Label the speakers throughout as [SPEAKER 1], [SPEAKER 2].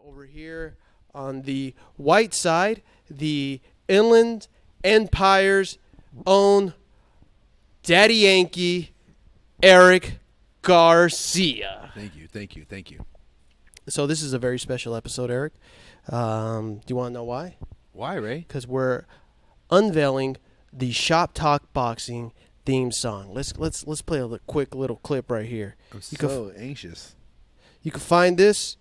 [SPEAKER 1] over here on the white side, the Inland Empire's own Daddy Yankee, Eric Garcia.
[SPEAKER 2] Thank you.
[SPEAKER 1] So this is a very special episode, Eric. Do you want to know why?
[SPEAKER 2] Why, Ray?
[SPEAKER 1] Because we're unveiling the Shop Talk Boxing theme song. Let's play a quick little clip right here.
[SPEAKER 2] I'm so anxious.
[SPEAKER 1] You can find this.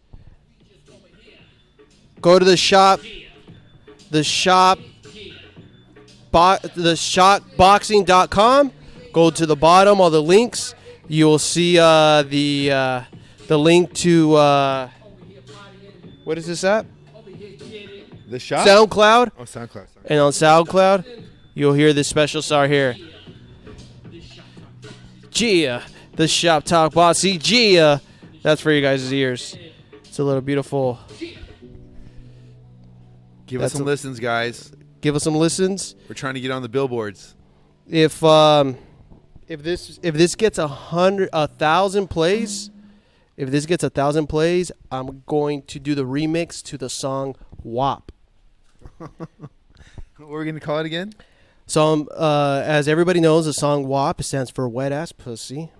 [SPEAKER 1] Go to the shopboxing.com. Go to the bottom, all the links. You will see the link to what is this at?
[SPEAKER 2] The shop?
[SPEAKER 1] SoundCloud.
[SPEAKER 2] Oh, SoundCloud. Sorry.
[SPEAKER 1] And on SoundCloud, you'll hear this special star here. Gia, the Shop Talk Boss. See, Gia, that's for you guys' ears. It's a little beautiful.
[SPEAKER 2] Give us some listens, guys.
[SPEAKER 1] Give us some listens.
[SPEAKER 2] We're trying to get on the billboards.
[SPEAKER 1] If this gets 1,000 plays, I'm going to do the remix to the song WAP.
[SPEAKER 2] What are we going to call it again?
[SPEAKER 1] So, as everybody knows, the song WAP stands for Wet Ass Pussy.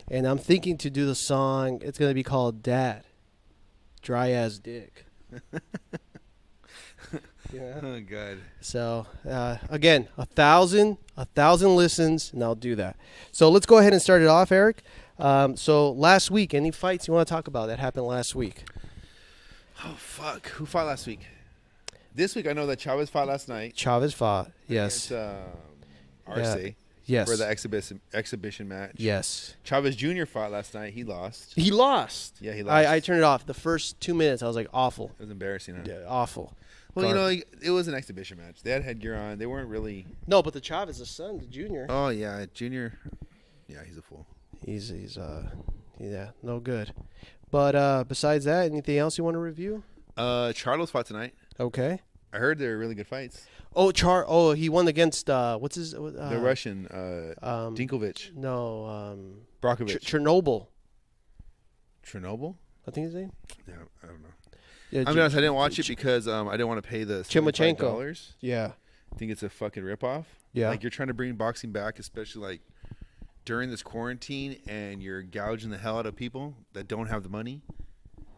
[SPEAKER 1] And I'm thinking to do the song, it's going to be called Dad, Dry Ass Dick. Yeah.
[SPEAKER 2] Oh, God.
[SPEAKER 1] So, again, 1,000 listens, and I'll do that. So, let's go ahead and start it off, Eric. So, last week, any fights you want to talk about that happened last week?
[SPEAKER 2] Oh, fuck. Who fought last week? This week, I know that Chavez fought last night.
[SPEAKER 1] Chavez fought, yes.
[SPEAKER 2] Against, RC.
[SPEAKER 1] Yes.
[SPEAKER 2] For the exhibition match.
[SPEAKER 1] Yes.
[SPEAKER 2] Chavez Jr. fought last night. He lost.
[SPEAKER 1] He lost.
[SPEAKER 2] Yeah, he lost.
[SPEAKER 1] I turned it off. The first 2 minutes, I was like, awful.
[SPEAKER 2] It was embarrassing, huh?
[SPEAKER 1] Yeah, awful.
[SPEAKER 2] Well, you know, it was an exhibition match. They had headgear on. They weren't really.
[SPEAKER 1] No, but the Chavez, the son, the junior.
[SPEAKER 2] Oh yeah, Junior. Yeah, he's a fool.
[SPEAKER 1] He's no good. But besides that, anything else you want to review?
[SPEAKER 2] Charlo's fought tonight.
[SPEAKER 1] Okay.
[SPEAKER 2] I heard they were really good fights.
[SPEAKER 1] Oh, he won against what's his?
[SPEAKER 2] The Russian, Dinkovich.
[SPEAKER 1] No,
[SPEAKER 2] Brockovich.
[SPEAKER 1] Chernobyl.
[SPEAKER 2] Chernobyl?
[SPEAKER 1] I think his name.
[SPEAKER 2] Yeah, I don't know.
[SPEAKER 1] Yeah,
[SPEAKER 2] I'm honest, I didn't watch it because I didn't want to pay the $75.
[SPEAKER 1] Yeah.
[SPEAKER 2] I think it's a fucking ripoff.
[SPEAKER 1] Yeah.
[SPEAKER 2] Like, you're trying to bring boxing back, especially like during this quarantine, and you're gouging the hell out of people that don't have the money.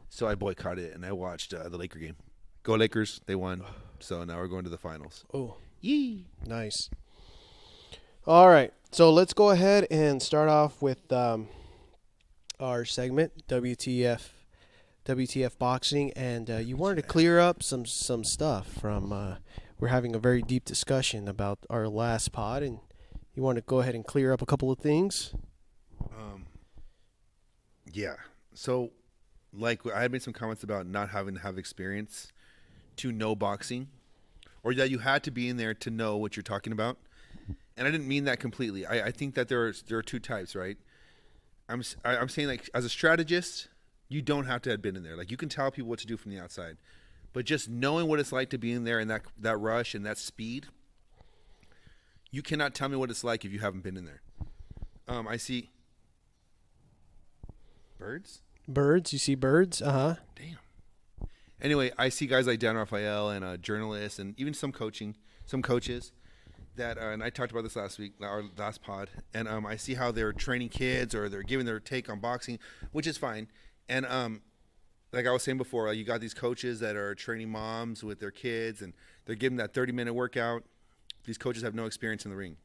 [SPEAKER 2] So I boycotted it, and I watched the Laker game. Go Lakers. They won. So now we're going to the finals.
[SPEAKER 1] Oh.
[SPEAKER 2] Yee.
[SPEAKER 1] Nice. All right. So let's go ahead and start off with our segment, WTF Boxing. And you wanted to clear up some stuff from we're having a very deep discussion about our last pod, and you want to go ahead and clear up a couple of things.
[SPEAKER 2] Yeah. So, like, I had made some comments about not having to have experience to know boxing, or that you had to be in there to know what you're talking about. And I didn't mean that completely. I think that there are two types, right? I'm saying, like, as a strategist, you don't have to have been in there. Like, you can tell people what to do from the outside, but just knowing what it's like to be in there and that rush and that speed, you cannot tell me what it's like if you haven't been in there. I see birds.
[SPEAKER 1] You see birds? Damn.
[SPEAKER 2] Anyway, I see guys like Dan Raphael and journalists and even some coaches that, and I talked about this last week, our last pod, and I see how they're training kids or they're giving their take on boxing, which is fine. And like I was saying before, you got these coaches that are training moms with their kids, and they're giving that 30-minute workout. These coaches have no experience in the ring.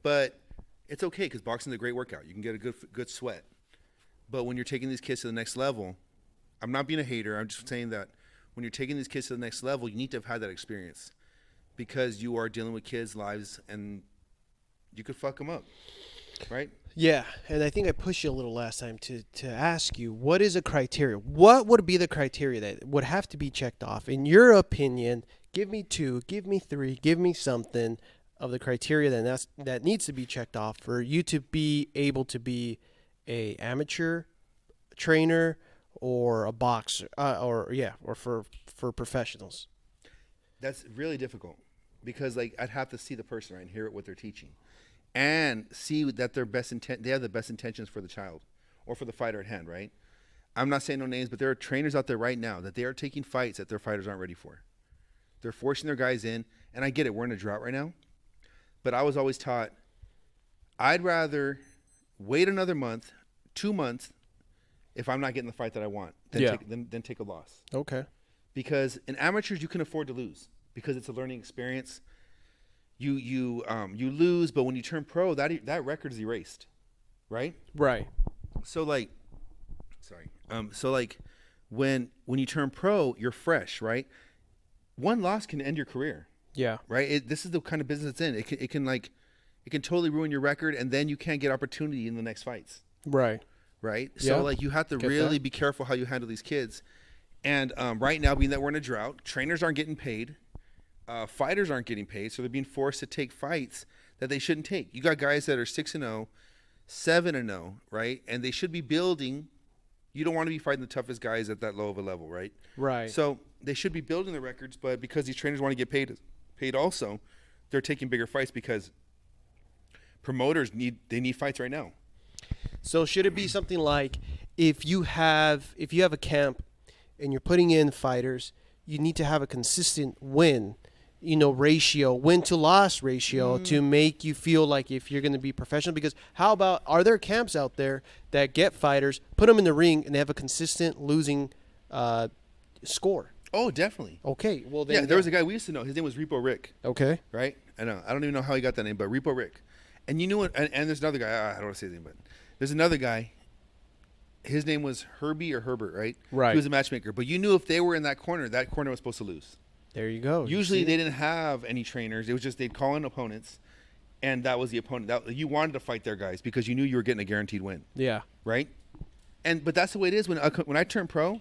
[SPEAKER 2] But it's okay because boxing is a great workout. You can get a good sweat. But when you're taking these kids to the next level, I'm not being a hater. I'm just saying that when you're taking these kids to the next level, you need to have had that experience because you are dealing with kids' lives and you could fuck them up, right?
[SPEAKER 1] Yeah, and I think I pushed you a little last time to ask you, what is a criteria? What would be the criteria that would have to be checked off? In your opinion, give me 2, give me 3, give me something of the criteria that needs to be checked off for you to be able to be a amateur trainer or a boxer, or for professionals.
[SPEAKER 2] That's really difficult because, like, I'd have to see the person, right, and hear what they're teaching, and see that they have the best intentions for the child or for the fighter at hand, right? I'm not saying no names, but there are trainers out there right now that they are taking fights that their fighters aren't ready for. They're forcing their guys in, and I get it. We're in a drought right now. But I was always taught I'd rather wait another month, 2 months, if I'm not getting the fight that I want, than take a loss.
[SPEAKER 1] Okay.
[SPEAKER 2] Because in amateurs, you can afford to lose because it's a learning experience. You lose, but when you turn pro, that record is erased, right?
[SPEAKER 1] Right.
[SPEAKER 2] So like, when you turn pro, you're fresh, right? One loss can end your career.
[SPEAKER 1] Yeah.
[SPEAKER 2] Right. This is the kind of business it's in. It can totally ruin your record, and then you can't get opportunity in the next fights.
[SPEAKER 1] Right.
[SPEAKER 2] Right.
[SPEAKER 1] Yeah.
[SPEAKER 2] So like you have to really be careful how you handle these kids. And right now, being that we're in a drought, trainers aren't getting paid. Fighters aren't getting paid, so they're being forced to take fights that they shouldn't take. You got guys that are 6-0, 7-0, right? And they should be building. You don't want to be fighting the toughest guys at that low of a level, right?
[SPEAKER 1] Right.
[SPEAKER 2] So they should be building the records, but because these trainers want to get paid also, they're taking bigger fights because promoters need fights right now.
[SPEAKER 1] So should it be something like if you have a camp and you're putting in fighters, you need to have a consistent win to loss ratio to make you feel like if you're going to be professional? Because how about, are there camps out there that get fighters, put them in the ring, and they have a consistent losing score?
[SPEAKER 2] Oh, definitely.
[SPEAKER 1] Okay. Well, then,
[SPEAKER 2] there was a guy we used to know. His name was Repo Rick.
[SPEAKER 1] Okay.
[SPEAKER 2] Right? I know. I don't even know how he got that name, but Repo Rick. And you knew it. And there's another guy. I don't want to say his name, but there's another guy. His name was Herbie or Herbert, right?
[SPEAKER 1] Right.
[SPEAKER 2] He was a matchmaker. But you knew if they were in that corner was supposed to lose.
[SPEAKER 1] There you go.
[SPEAKER 2] Usually they didn't have any trainers. It was just they'd call in opponents, and that was the opponent. You wanted to fight their guys because you knew you were getting a guaranteed win.
[SPEAKER 1] Yeah.
[SPEAKER 2] Right? But that's the way it is. When I turned pro,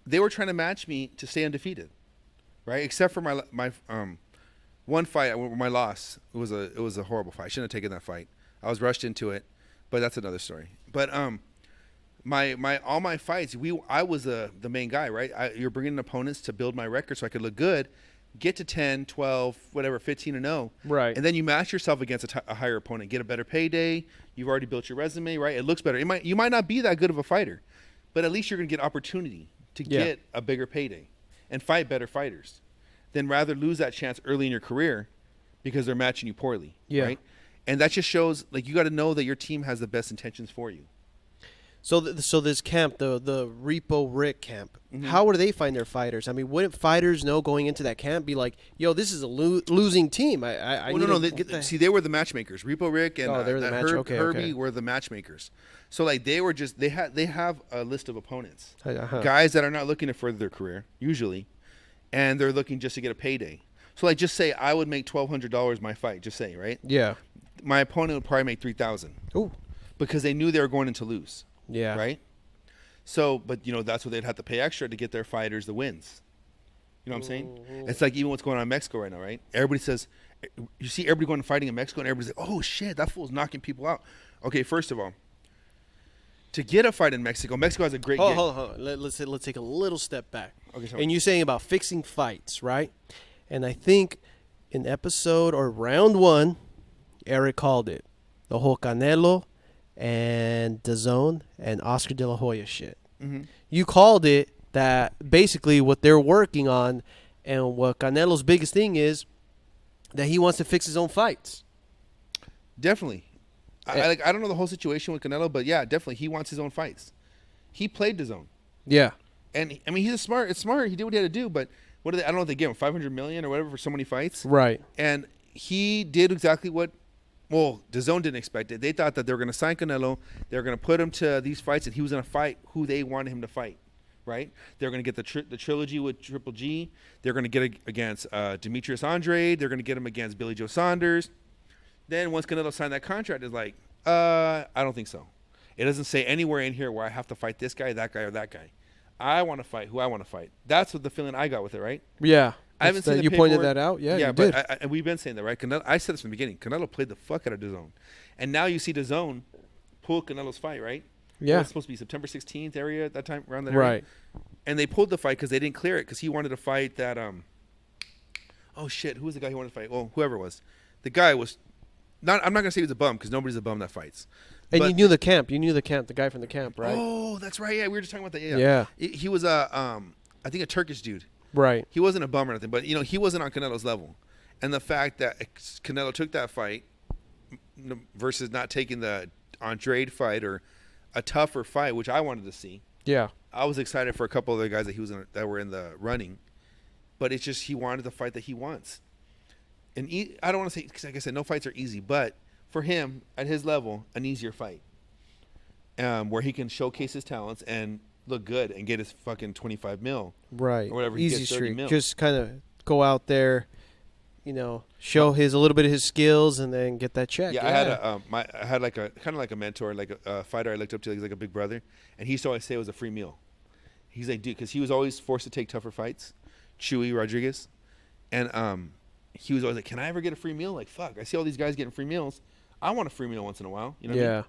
[SPEAKER 2] they were trying to match me to stay undefeated, right? Except for my one fight, my loss. It was a horrible fight. I shouldn't have taken that fight. I was rushed into it, but that's another story. But all my fights, I was the main guy, right? You're bringing in opponents to build my record so I could look good, get to 10, 12, whatever, 15-0.
[SPEAKER 1] Right.
[SPEAKER 2] And then you match yourself against a higher opponent, get a better payday. You've already built your resume, right? It looks better. You might not be that good of a fighter, but at least you're going to get opportunity to get a bigger payday and fight better fighters than rather lose that chance early in your career because they're matching you poorly, right? And that just shows, like, you got to know that your team has the best intentions for you.
[SPEAKER 1] So this camp, the Repo Rick camp, how would they find their fighters? I mean, wouldn't fighters know going into that camp, be like, yo, this is a losing team.
[SPEAKER 2] They were the matchmakers. Repo Rick and Herbie were the matchmakers. So like they have a list of opponents, guys that are not looking to further their career usually, and they're looking just to get a payday. So like, just say I would make $1,200 my fight. Just say, right?
[SPEAKER 1] Yeah.
[SPEAKER 2] My opponent would probably make $3,000.
[SPEAKER 1] Ooh.
[SPEAKER 2] Because they knew they were going in to lose.
[SPEAKER 1] Yeah.
[SPEAKER 2] Right? So, but, that's what they'd have to pay extra to get their fighters the wins. You know what I'm saying? It's like even what's going on in Mexico right now, right? Everybody says, you see everybody going and fighting in Mexico, and everybody's like, oh, shit, that fool's knocking people out. Okay, first of all, to get a fight in Mexico has a great
[SPEAKER 1] Hold on. Let's take a little step back. Okay, and you're saying about fixing fights, right? And I think in episode or round 1, Eric called it. The whole Canelo and Dazn and Oscar De La Hoya shit. Mm-hmm. You called it that basically what they're working on and what Canelo's biggest thing is that he wants to fix his own fights.
[SPEAKER 2] Definitely. I don't know the whole situation with Canelo, but yeah, definitely. He wants his own fights. He played Dazn.
[SPEAKER 1] Yeah.
[SPEAKER 2] And I mean, it's smart. He did what he had to do, but I don't know if they gave him $500 million or whatever for so many fights.
[SPEAKER 1] Right.
[SPEAKER 2] And he did exactly what DAZN didn't expect it. They thought that they were going to sign Canelo. They were going to put him to these fights, and he was going to fight who they wanted him to fight, right? They were going to get the trilogy with Triple G. They're going to get against Demetrius Andrade. They're going to get him against Billy Joe Saunders. Then once Canelo signed that contract, it's like, I don't think so. It doesn't say anywhere in here where I have to fight this guy, that guy, or that guy. I want to fight who I want to fight. That's what the feeling I got with it, right?
[SPEAKER 1] Yeah.
[SPEAKER 2] I haven't seen
[SPEAKER 1] you pointed that out. Yeah, you did.
[SPEAKER 2] But we've been saying that, right? Canelo, I said this from the beginning. Canelo played the fuck out of DAZN, and now you see DAZN pull Canelo's fight, right?
[SPEAKER 1] Yeah,
[SPEAKER 2] it was supposed to be September 16th area at that time, around that area.
[SPEAKER 1] Right.
[SPEAKER 2] And they pulled the fight because they didn't clear it because he wanted to fight that. Oh shit, who was the guy he wanted to fight? Well, whoever it was, the guy was not. I'm not gonna say he was a bum because nobody's a bum that fights,
[SPEAKER 1] And
[SPEAKER 2] But
[SPEAKER 1] you knew the camp. You knew the camp, the guy from the camp, right?
[SPEAKER 2] Oh, that's right. Yeah, we were just talking about that. Yeah.
[SPEAKER 1] Yeah.
[SPEAKER 2] He was a, I think a Turkish dude.
[SPEAKER 1] Right.
[SPEAKER 2] He wasn't a bum or nothing, but he wasn't on Canelo's level. And the fact that Canelo took that fight versus not taking the Andrade fight or a tougher fight, which I wanted to see.
[SPEAKER 1] Yeah.
[SPEAKER 2] I was excited for a couple of the guys that were in the running, but it's just he wanted the fight that he wants. And I don't want to say, like I said, no fights are easy, but for him at his level, an easier fight, where he can showcase his talents and look good and get his fucking 25 mil,
[SPEAKER 1] right?
[SPEAKER 2] Or whatever.
[SPEAKER 1] Easy
[SPEAKER 2] he gets 30
[SPEAKER 1] street.
[SPEAKER 2] mil.
[SPEAKER 1] Just kind of go out there, show a little bit of his skills, and then get that check.
[SPEAKER 2] Yeah, I had like a kind of like a mentor, like a fighter I looked up to. He's like a big brother, and he used to always say it was a free meal. He's like, dude, because he was always forced to take tougher fights, Chewy Rodriguez, and he was always like, can I ever get a free meal? Like, fuck, I see all these guys getting free meals. I want a free meal once in a while. You know what I mean?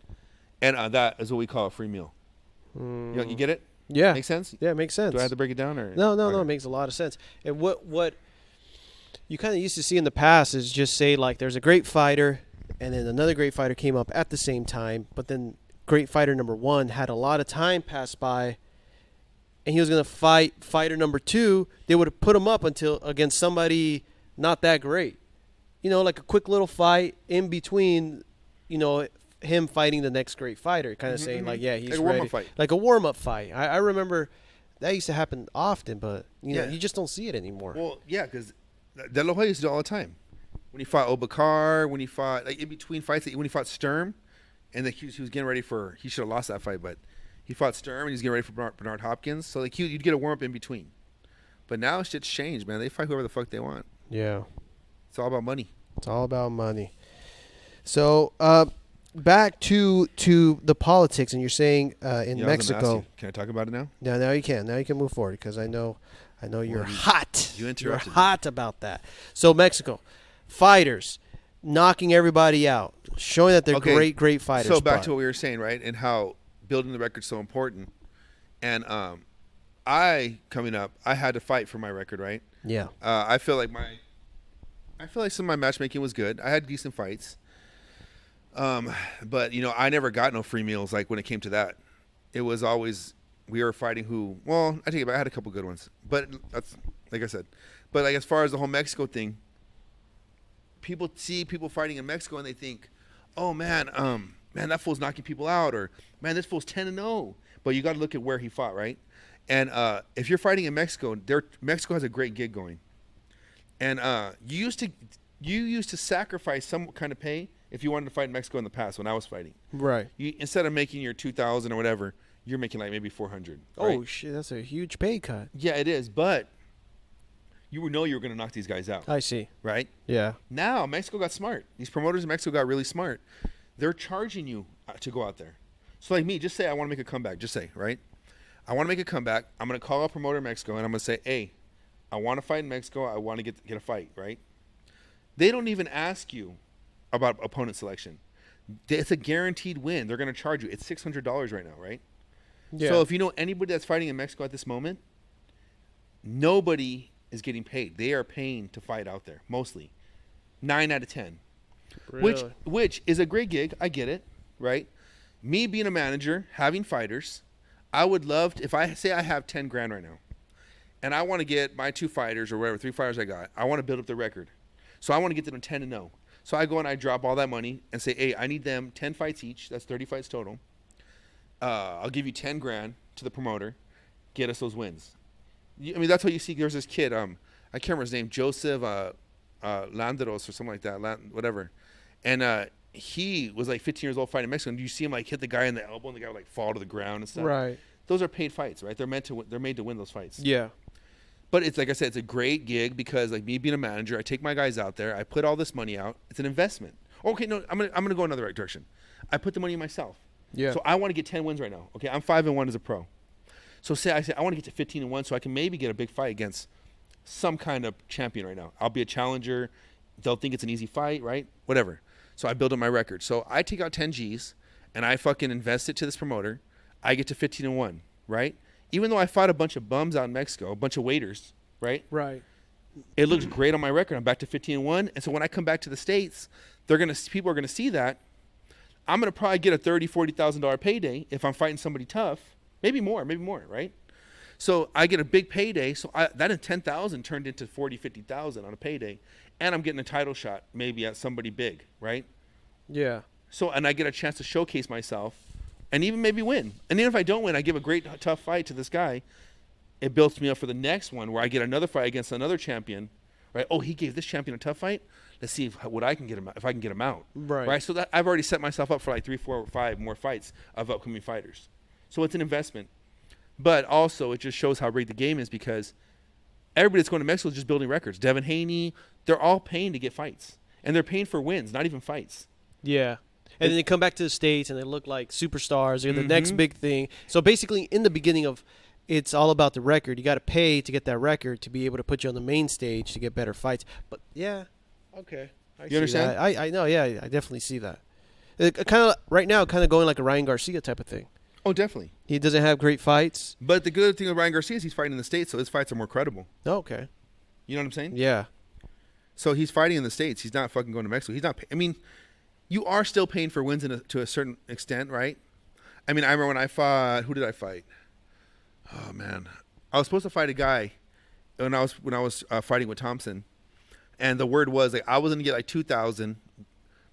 [SPEAKER 2] And that is what we call a free meal. You get it?
[SPEAKER 1] Yeah.
[SPEAKER 2] Make sense?
[SPEAKER 1] Yeah, it makes sense.
[SPEAKER 2] Do I have to break it down? Or
[SPEAKER 1] No, it makes a lot of sense. And what you kind of used to see in the past is just say, like, there's a great fighter, and then another great fighter came up at the same time, but then great fighter number one had a lot of time pass by, and he was going to fight fighter number two. They would have put him up against somebody not that great. Like a quick little fight in between, him fighting the next great fighter, kind of saying, like, yeah, he's
[SPEAKER 2] like a
[SPEAKER 1] ready.
[SPEAKER 2] warm-up fight.
[SPEAKER 1] Like a warm-up fight. I remember that used to happen often, but,
[SPEAKER 2] Yeah.
[SPEAKER 1] you just don't see it anymore.
[SPEAKER 2] Well, yeah, because De La Hoya used to do it all the time. When he fought Obakar, when he fought, like, in between fights, when he fought Sturm, and he was getting ready for, he should have lost that fight, but he fought Sturm, and he's getting ready for Bernard Hopkins. So, like, you'd get a warm-up in between. But now shit's changed, man. They fight whoever the fuck they want.
[SPEAKER 1] Yeah.
[SPEAKER 2] It's all about money.
[SPEAKER 1] It's all about money. So, back to the politics, and you're saying in Mexico.
[SPEAKER 2] Can I talk about it now?
[SPEAKER 1] Now you can. Now you can move forward, because I know you're hot.
[SPEAKER 2] You interrupted
[SPEAKER 1] You're
[SPEAKER 2] me.
[SPEAKER 1] hot about that. So Mexico, fighters knocking everybody out, showing that they're great fighters.
[SPEAKER 2] So back to what we were saying, right, and how building the record's so important. And coming up, I had to fight for my record, right?
[SPEAKER 1] Yeah.
[SPEAKER 2] I feel like some of my matchmaking was good. I had decent fights. But I never got no free meals. Like when it came to that, it was always we were fighting who. Well, I take it back. I had a couple good ones, but that's like I said. But like as far as the whole Mexico thing, people see people fighting in Mexico and they think, oh man, that fool's knocking people out, or man, this fool's 10-0. But you got to look at where he fought, right? And if you're fighting in Mexico, Mexico has a great gig going, and you used to sacrifice some kind of pay if you wanted to fight in Mexico in the past when I was fighting.
[SPEAKER 1] Right.
[SPEAKER 2] Instead of making your 2,000 or whatever, you're making like maybe 400. Right?
[SPEAKER 1] Oh shit, that's a huge pay cut.
[SPEAKER 2] Yeah, it is. But you would know you were going to knock these guys out.
[SPEAKER 1] I see.
[SPEAKER 2] Right.
[SPEAKER 1] Yeah.
[SPEAKER 2] Now Mexico got smart. These promoters in Mexico got really smart. They're charging you to go out there. So like me, just say I want to make a comeback. Just say, right? I want to make a comeback. I'm going to call a promoter in Mexico and I'm going to say, hey, I want to fight in Mexico. I want to get a fight, right? They don't even ask you about opponent selection. It's a guaranteed win. They're going to charge you. It's $600 right now, right?
[SPEAKER 1] Yeah.
[SPEAKER 2] So if you know anybody that's fighting in Mexico at this moment, nobody is getting paid. They are paying to fight out there, mostly. 9 out of 10.
[SPEAKER 1] Really?
[SPEAKER 2] Which is a great gig. I get it, right? Me being a manager, having fighters, I would love to, if I say I have 10 grand right now, and I want to get my 2 fighters or whatever, 3 fighters I got, I want to build up the record. So I want to get them 10-0. So I go and I drop all that money and say, hey, I need them 10 fights each. That's 30 fights total. I'll give you 10 grand to the promoter. Get us those wins. I mean, that's what you see. There's this kid, I can't remember his name, Joseph Landeros or something like that, whatever. And he was like 15 years old fighting in Mexico. And you see him like hit the guy in the elbow and the guy would like fall to the ground and stuff.
[SPEAKER 1] Right.
[SPEAKER 2] Those are paid fights, right? They're made to win those fights.
[SPEAKER 1] Yeah.
[SPEAKER 2] But it's like I said, it's a great gig because like me being a manager, I take my guys out there, I put all this money out. It's an investment. Okay, no, I'm gonna go another direction. I put the money in myself.
[SPEAKER 1] Yeah.
[SPEAKER 2] So I want to get 10 wins right now. Okay, I'm 5-1 as a pro. So I say I want to get to 15-1 so I can maybe get a big fight against some kind of champion right now. I'll be a challenger. They'll think it's an easy fight, right? Whatever. So I build up my record. So I take out 10 G's and I fucking invest it to this promoter. I get to 15-1, right? Even though I fought a bunch of bums out in Mexico, a bunch of waiters, right?
[SPEAKER 1] Right.
[SPEAKER 2] It looks great on my record. I'm back to 15-1. And so when I come back to the States, people are gonna see that. I'm gonna probably get a $30,000-$40,000 payday if I'm fighting somebody tough. Maybe more, right? So I get a big payday. So that in 10,000 turned into 40, 50,000 on a payday, and I'm getting a title shot maybe at somebody big, right?
[SPEAKER 1] Yeah.
[SPEAKER 2] So and I get a chance to showcase myself, and even maybe win. And even if I don't win, I give a great tough fight to this guy. It builds me up for the next one where I get another fight against another champion, right? Oh, he gave this champion a tough fight. Let's see what I can get him, if I can get him out, right? So that I've already set myself up for like 3, 4, 5 more fights of upcoming fighters. So it's an investment, but also it just shows how rigged the game is because everybody that's going to Mexico is just building records. Devin Haney, they're all paying to get fights, and they're paying for wins, not even fights.
[SPEAKER 1] Yeah. And then they come back to the States and they look like superstars. They're the next big thing. So basically, in the beginning of it's all about the record. You got to pay to get that record to be able to put you on the main stage to get better fights. But yeah, okay,
[SPEAKER 2] you understand?
[SPEAKER 1] That. I know. Yeah, I definitely see that. Kind of right now, kind of going like a Ryan Garcia type of thing.
[SPEAKER 2] Oh, definitely.
[SPEAKER 1] He doesn't have great fights.
[SPEAKER 2] But the good thing with Ryan Garcia is he's fighting in the States, so his fights are more credible.
[SPEAKER 1] Oh, okay.
[SPEAKER 2] You know what I'm saying?
[SPEAKER 1] Yeah.
[SPEAKER 2] So he's fighting in the States. He's not fucking going to Mexico. He's not. I mean, you are still paying for wins to a certain extent, right? I mean, I remember when I fought. Who did I fight? Oh man, I was supposed to fight a guy when I was fighting with Thompson, and the word was like I was gonna get like 2,000,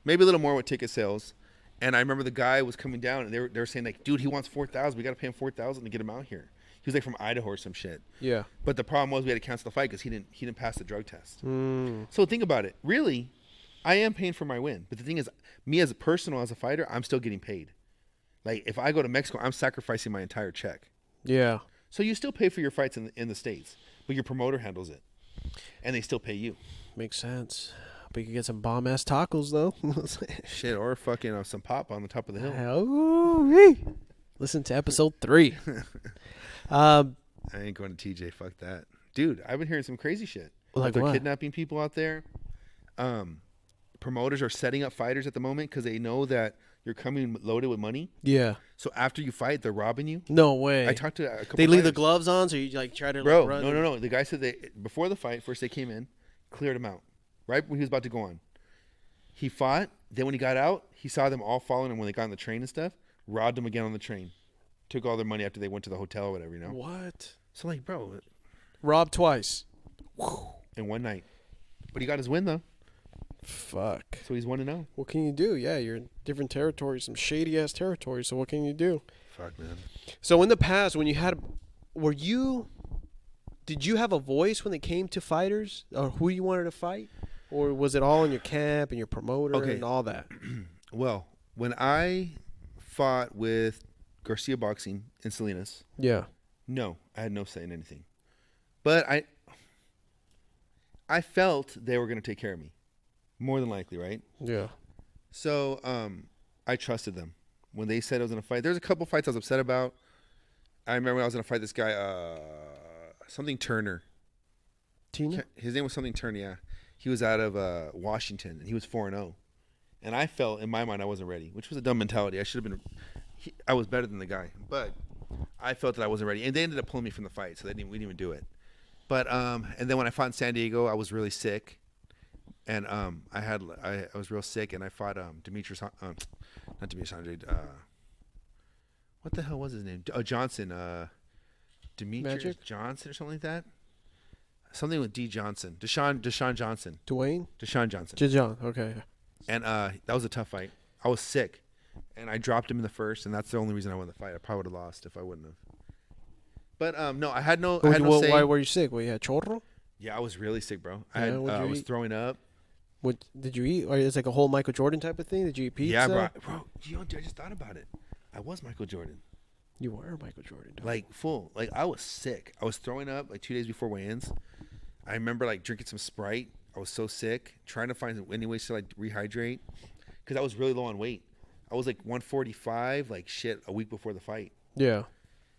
[SPEAKER 2] maybe a little more with ticket sales. And I remember the guy was coming down, and they were saying like, dude, he wants 4,000. We got to pay him 4,000 to get him out here. He was like from Idaho or some shit.
[SPEAKER 1] Yeah.
[SPEAKER 2] But the problem was we had to cancel the fight because he didn't pass the drug test. So think about it. Really, I am paying for my win. But the thing is, me as a fighter, I'm still getting paid. Like if I go to Mexico, I'm sacrificing my entire check.
[SPEAKER 1] Yeah.
[SPEAKER 2] So you still pay for your fights in the States, but your promoter handles it, and they still pay you.
[SPEAKER 1] Makes sense. But you can get some bomb ass tacos though.
[SPEAKER 2] Shit, or fucking some pop on the top of the hill.
[SPEAKER 1] Oh, listen to episode 3.
[SPEAKER 2] I ain't going to TJ. Fuck that, dude. I've been hearing some crazy shit.
[SPEAKER 1] Like
[SPEAKER 2] they're
[SPEAKER 1] what?
[SPEAKER 2] kidnapping people out there. Promoters are setting up fighters at the moment because they know that you're coming loaded with money.
[SPEAKER 1] Yeah.
[SPEAKER 2] So after you fight, they're robbing you.
[SPEAKER 1] No way.
[SPEAKER 2] I talked to a couple.
[SPEAKER 1] They leave
[SPEAKER 2] fighters.
[SPEAKER 1] the gloves on, so you like try to
[SPEAKER 2] Bro,
[SPEAKER 1] like, run.
[SPEAKER 2] no. The guy said before the fight, first they came in, cleared him out. Right when he was about to go on, he fought. Then when he got out, he saw them all following him when they got on the train and stuff. Robbed them again on the train. Took all their money after they went to the hotel or whatever, you know.
[SPEAKER 1] What?
[SPEAKER 2] So like, bro,
[SPEAKER 1] Robbed twice.
[SPEAKER 2] in one night. But he got his win though.
[SPEAKER 1] Fuck.
[SPEAKER 2] So he's 1-0.
[SPEAKER 1] What can you do? Yeah, you're in different territories, some shady ass territories. So what can you do?
[SPEAKER 2] Fuck, man.
[SPEAKER 1] So in the past, when you had, did you have a voice when it came to fighters or who you wanted to fight, or was it all in your camp and your promoter and all that?
[SPEAKER 2] Well, when I fought with Garcia Boxing in Salinas,
[SPEAKER 1] Yeah.
[SPEAKER 2] no, I had no say in anything. But I felt they were going to take care of me. More than likely, right?
[SPEAKER 1] Yeah.
[SPEAKER 2] So I trusted them. When they said I was going to fight, there's a couple fights I was upset about. I remember when I was going to fight this guy, something Turner.
[SPEAKER 1] Tina?
[SPEAKER 2] His name was something Turner, yeah. He was out of Washington, and he was 4-0. And I felt, in my mind, I wasn't ready, which was a dumb mentality. I should have been I was better than the guy. But I felt that I wasn't ready. And they ended up pulling me from the fight, so we didn't even do it. But and then when I fought in San Diego, I was really sick. And I was real sick, and I fought Demetrius, not Demetrius Andre, what the hell was his name? Johnson, Demetrius
[SPEAKER 1] Magic?
[SPEAKER 2] Johnson or something like that. Something with D Johnson, Deshaun Johnson,
[SPEAKER 1] Dwayne?
[SPEAKER 2] Deshaun Johnson.
[SPEAKER 1] John. Okay.
[SPEAKER 2] And that was a tough fight. I was sick, and I dropped him in the first, and that's the only reason I won the fight. I probably would have lost if I wouldn't have. But no, I had no say.
[SPEAKER 1] Why were you sick? Well, you had chorro?
[SPEAKER 2] Yeah, I was really sick, bro.
[SPEAKER 1] Yeah,
[SPEAKER 2] I was throwing up.
[SPEAKER 1] What did you eat? Or it's like a whole Michael Jordan type of thing? Did you eat pizza?
[SPEAKER 2] Yeah, bro. You know, I just thought about it. I was Michael Jordan.
[SPEAKER 1] You were Michael Jordan. Dog.
[SPEAKER 2] Like full. Like I was sick. I was throwing up like 2 days before weigh-ins. I remember like drinking some Sprite. I was so sick, trying to find any ways to like rehydrate, because I was really low on weight. I was like 145, like shit, a week before the fight.
[SPEAKER 1] Yeah.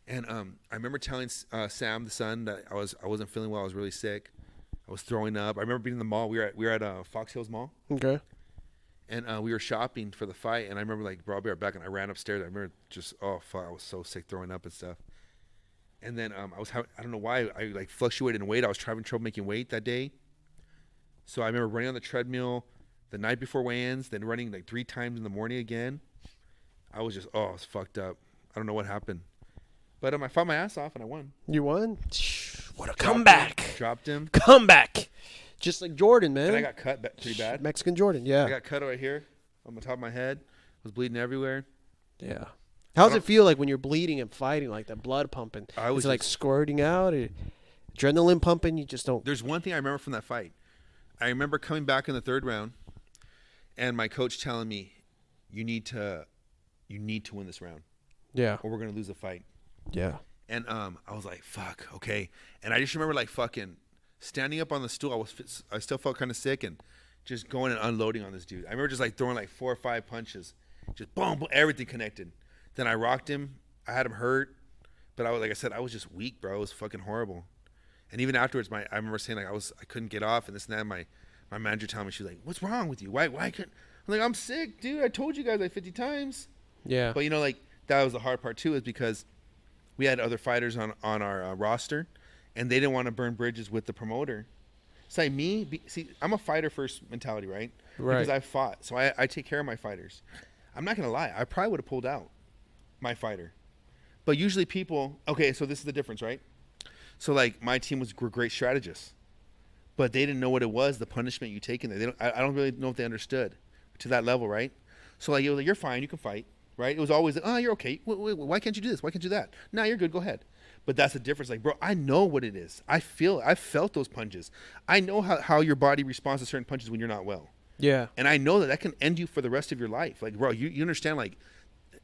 [SPEAKER 2] And I remember telling Sam, the son, that I wasn't feeling well. I was really sick. I was throwing up. I remember being in the mall. We were at Fox Hills Mall.
[SPEAKER 1] Okay.
[SPEAKER 2] And we were shopping for the fight. And I remember like, bro, I'll be right back. And I ran upstairs. I remember just, oh fuck, I was so sick, throwing up and stuff. And then I don't know why I like fluctuated in weight. I was having trouble making weight that day. So I remember running on the treadmill the night before weigh-ins, then running like 3 times in the morning again. I was just, oh, it's fucked up. I don't know what happened. But I fought my ass off and I won.
[SPEAKER 1] You won? What a comeback.
[SPEAKER 2] Dropped him.
[SPEAKER 1] Comeback. Just like Jordan, man.
[SPEAKER 2] And I got cut pretty bad.
[SPEAKER 1] Mexican Jordan, yeah.
[SPEAKER 2] I got cut right here on the top of my head. Was bleeding everywhere.
[SPEAKER 1] Yeah. How's it feel like when you're bleeding and fighting, like that blood pumping?
[SPEAKER 2] Was
[SPEAKER 1] like squirting out, adrenaline pumping? You just don't.
[SPEAKER 2] There's one thing I remember from that fight. I remember coming back in the third round, and my coach telling me, "You need to win this round, or we're gonna lose the fight."
[SPEAKER 1] Yeah.
[SPEAKER 2] And I was like, "Fuck, okay." And I just remember like fucking standing up on the stool. I still felt kind of sick, and just going and unloading on this dude. I remember just like throwing like 4 or 5 punches, just boom, boom, everything connected. Then I rocked him. I had him hurt, but like I said, I was just weak, bro. It was fucking horrible. And even afterwards, I remember saying like I couldn't get off and this and that. My manager telling me, she was like, "What's wrong with you? Why couldn't?" I'm like, "I'm sick, dude. I told you guys like 50 times."
[SPEAKER 1] Yeah.
[SPEAKER 2] But like that was the hard part too, is because we had other fighters on our roster, and they didn't want to burn bridges with the promoter. It's like see, I'm a fighter first mentality, right?
[SPEAKER 1] Right.
[SPEAKER 2] Because I fought, so I take care of my fighters. I'm not gonna lie, I probably would have pulled out my fighter, but usually people. Okay, so this is the difference, right? So like my team were great strategists, but they didn't know what it was, the punishment you take in there. I don't really know if they understood to that level, right? So like it was like, you're fine, you can fight, right? It was always like, oh, you're okay. Why can't you do this? Why can't you do that? No, you're good. Go ahead. But that's the difference. Like, bro, I know what it is. I felt those punches. I know how your body responds to certain punches when you're not well.
[SPEAKER 1] Yeah.
[SPEAKER 2] And I know that can end you for the rest of your life. Like, bro, you understand like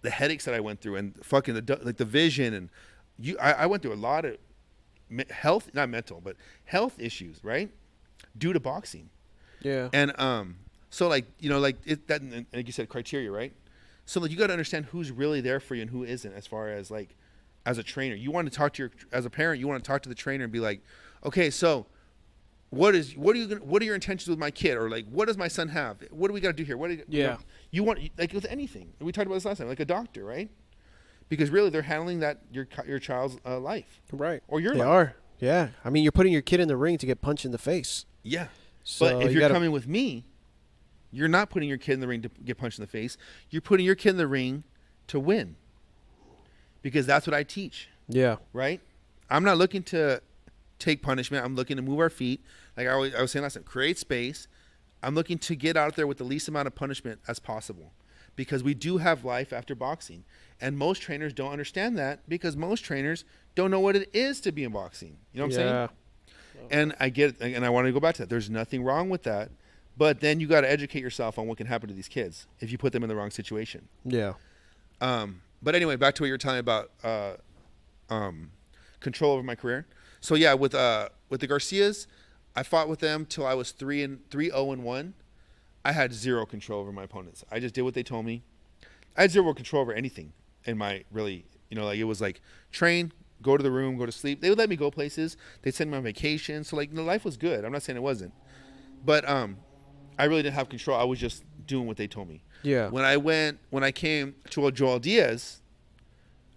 [SPEAKER 2] the headaches that I went through and fucking the vision and I went through a lot of health, not mental, but health issues, right? Due to boxing.
[SPEAKER 1] Yeah.
[SPEAKER 2] And so like, like like you said, criteria, right? So like you got to understand who's really there for you and who isn't, as far as like as a trainer. You want to talk to as a parent, you want to talk to the trainer and be like, "Okay, so what are your intentions with my kid, or like what does my son have? What do we got to do here? You want like with anything. We talked about this last time, like a doctor, right? Because really they're handling that your child's life.
[SPEAKER 1] Right.
[SPEAKER 2] Or your life.
[SPEAKER 1] They are. Yeah. I mean, you're putting your kid in the ring to get punched in the face.
[SPEAKER 2] Yeah.
[SPEAKER 1] So
[SPEAKER 2] but if you're coming with me, you're not putting your kid in the ring to get punched in the face. You're putting your kid in the ring to win. Because that's what I teach.
[SPEAKER 1] Yeah.
[SPEAKER 2] Right? I'm not looking to take punishment. I'm looking to move our feet. Like I was saying last time, create space. I'm looking to get out there with the least amount of punishment as possible. Because we do have life after boxing. And most trainers don't understand that, because most trainers don't know what it is to be in boxing. You know what I'm saying? And I get it, and I want to go back to that. There's nothing wrong with that. But then you got to educate yourself on what can happen to these kids if you put them in the wrong situation.
[SPEAKER 1] Yeah.
[SPEAKER 2] But anyway, back to what you were telling me about control over my career. So yeah, with the Garcias, I fought with them till I was 3-0-1. I had zero control over my opponents. I just did what they told me. I had zero control over anything in my really, like it was like train, go to the room, go to sleep. They would let me go places. They'd send me on vacation. So like the life was good. I'm not saying it wasn't, but I really didn't have control. I was just doing what they told me.
[SPEAKER 1] Yeah.
[SPEAKER 2] When I came to Joel Diaz,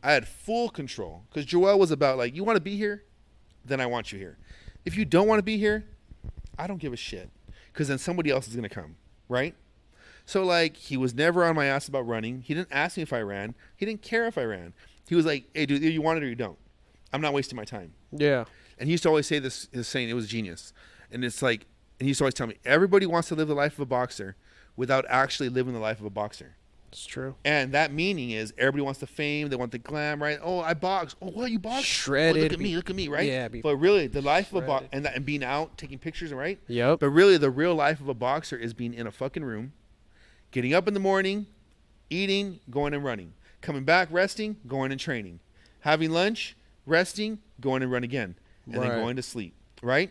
[SPEAKER 2] I had full control, because Joel was about like, you want to be here, then I want you here. If you don't want to be here, I don't give a shit, because then somebody else is gonna come, right? So like he was never on my ass about running. He didn't ask me if I ran. He didn't care if I ran. He was like, "Hey, dude, you want it or you don't. I'm not wasting my time."
[SPEAKER 1] Yeah.
[SPEAKER 2] And he used to always say this saying. It was genius. And it's like, and he used to always tell me, everybody wants to live the life of a boxer without actually living the life of a boxer.
[SPEAKER 1] It's true.
[SPEAKER 2] And that meaning is everybody wants the fame, they want the glam, right? Oh, I box. Oh, what, you box?
[SPEAKER 1] Shredded.
[SPEAKER 2] Oh, look at me, right?
[SPEAKER 1] Yeah.
[SPEAKER 2] But really, the life of a boxer, and being out, taking pictures, right?
[SPEAKER 1] Yep.
[SPEAKER 2] But really, the real life of a boxer is being in a fucking room, getting up in the morning, eating, going and running, coming back, resting, going and training, having lunch, resting, going and run again, and then going to sleep, right?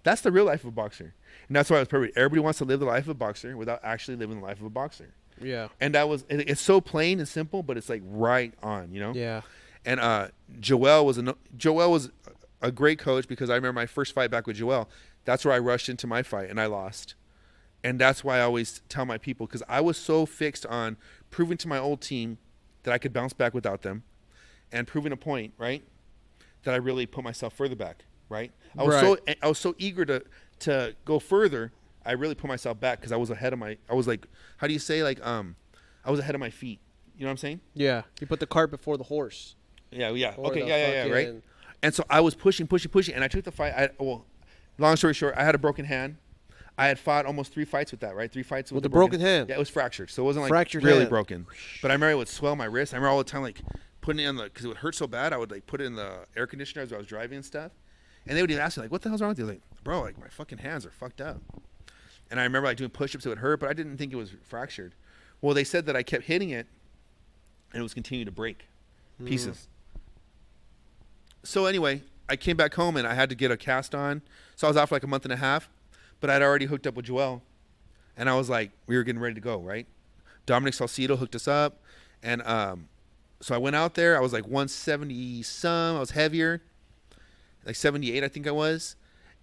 [SPEAKER 2] That's the real life of a boxer. And that's why I was perfect. Everybody wants to live the life of a boxer without actually living the life of a boxer.
[SPEAKER 1] Yeah.
[SPEAKER 2] And it's so plain and simple, but it's like right on,
[SPEAKER 1] Yeah.
[SPEAKER 2] And Joel was a great coach, because I remember my first fight back with Joel. That's where I rushed into my fight and I lost. And that's why I always tell my people, because I was so fixed on proving to my old team that I could bounce back without them, and proving a point, right, that I really put myself further back, right? I was so eager to go further. I really put myself back, because I was ahead of my. I was like, how do you say, like I was ahead of my feet. You know what I'm saying?
[SPEAKER 1] Yeah. You put the cart before the horse.
[SPEAKER 2] Yeah.
[SPEAKER 1] Or
[SPEAKER 2] Okay.
[SPEAKER 1] the
[SPEAKER 2] Yeah. Right.
[SPEAKER 1] fucking-
[SPEAKER 2] And so I was pushing, and I took the fight. Long story short, I had a broken hand. I had fought almost 3 fights with that, right? 3 fights with
[SPEAKER 1] a broken hand.
[SPEAKER 2] Yeah, it was fractured, so it wasn't like
[SPEAKER 1] Fractured
[SPEAKER 2] really
[SPEAKER 1] hand.
[SPEAKER 2] broken. But I remember it would swell my wrist. I remember all the time like putting it in because it would hurt so bad. I would like put it in the air conditioner as I was driving and stuff. And they would even ask me like, "What the hell's wrong with you?" Like, bro, like my fucking hands are fucked up. And I remember like doing push-ups, it would hurt, but I didn't think it was fractured. Well, they said that I kept hitting it, and it was continuing to break pieces. So anyway, I came back home and I had to get a cast on. So I was out for like a month and a half, but I'd already hooked up with Joel. And I was like, we were getting ready to go, right? Dominic Salcido hooked us up. And so I went out there. I was like 170 some. I was heavier, like 78, I think I was.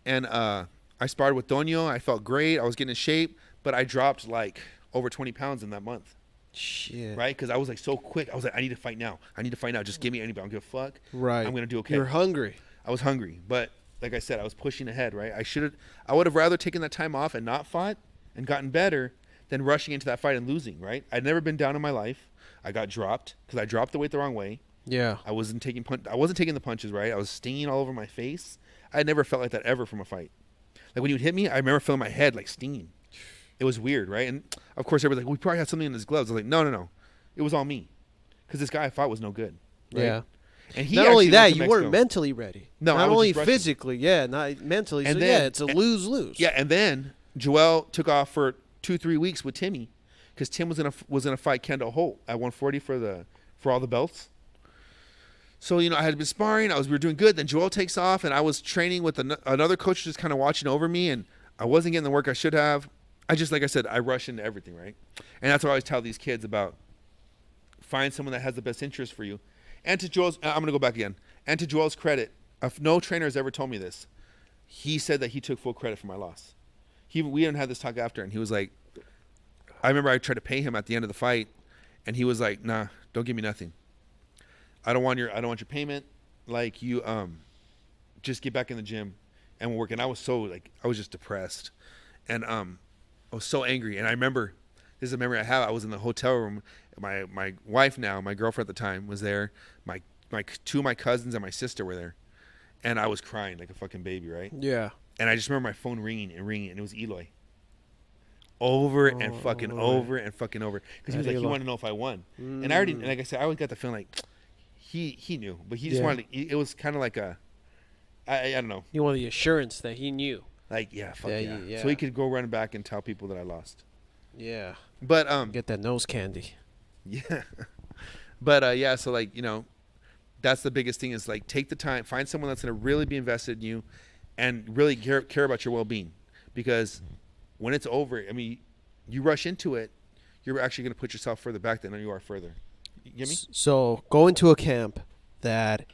[SPEAKER 2] And I sparred with Tonio. I felt great. I was getting in shape, but I dropped like over 20 pounds in that month.
[SPEAKER 1] Shit.
[SPEAKER 2] Right? Because I was like so quick. I was like, I need to fight now. Just give me anybody. I don't give a fuck.
[SPEAKER 1] Right.
[SPEAKER 2] I'm going to do okay.
[SPEAKER 1] You're hungry.
[SPEAKER 2] I was hungry. But like I said, I was pushing ahead, right? I would have rather taken that time off and not fought and gotten better than rushing into that fight and losing, right? I'd never been down in my life. I got dropped because I dropped the weight the wrong way.
[SPEAKER 1] Yeah.
[SPEAKER 2] I wasn't taking the punches right. I was stinging all over my face. I had never felt like that ever from a fight. Like when you would hit me, I remember feeling my head like stinging. It was weird, right? And of course, everybody's like, we probably had something in his gloves. I was like, no. It was all me. Because this guy I fought was no good. Right?
[SPEAKER 1] Yeah.
[SPEAKER 2] And he
[SPEAKER 1] not only
[SPEAKER 2] actually went
[SPEAKER 1] that,
[SPEAKER 2] to
[SPEAKER 1] you
[SPEAKER 2] Mexico.
[SPEAKER 1] weren't mentally ready.
[SPEAKER 2] No, I
[SPEAKER 1] not
[SPEAKER 2] was
[SPEAKER 1] only
[SPEAKER 2] just rushing.
[SPEAKER 1] physically, not mentally.
[SPEAKER 2] And
[SPEAKER 1] So
[SPEAKER 2] then-
[SPEAKER 1] it's a lose-lose.
[SPEAKER 2] Yeah, and then Joel took off for 2-3 weeks with Timmy because Tim was gonna fight Kendall Holt at 140 for all the belts. So I had been sparring. We were doing good. Then Joel takes off, and I was training with another coach just kind of watching over me, and I wasn't getting the work I should have. I just, like I said, I rush into everything, right? And that's what I always tell these kids about. Find someone that has the best interest for you. And to Joel's, I'm gonna go back again. And to Joel's credit, if no trainer has ever told me this, he said that he took full credit for my loss. We didn't have this talk after, and he was like, I remember I tried to pay him at the end of the fight, and he was like, "Nah, don't give me nothing. I don't want your payment. Like you, just get back in the gym, and we'll work." And I was I was just depressed, and I was so angry. And I remember, this is a memory I have. I was in the hotel room. My wife now, my girlfriend at the time, was there. My 2 of my cousins and my sister were there, and I was crying like a fucking baby, right?
[SPEAKER 1] Yeah.
[SPEAKER 2] And I just remember my phone ringing, and it was Eloy. Over and fucking over. Because he was like, he wanted to know if I won. And I already, like I said, I always got the feeling like he knew, but he just wanted to, it was kind of like I don't know.
[SPEAKER 1] You want the assurance that he knew.
[SPEAKER 2] Like, fuck yeah.
[SPEAKER 1] Yeah.
[SPEAKER 2] So he could go run back and tell people that I lost.
[SPEAKER 1] Yeah.
[SPEAKER 2] But,
[SPEAKER 1] Get that nose candy.
[SPEAKER 2] yeah. But, so like, that's the biggest thing is like, take the time, find someone that's going to really be invested in you and really care about your well-being. Because when it's over, I mean, you rush into it, you're actually going to put yourself further back than you are further. You get me?
[SPEAKER 1] So go into a camp that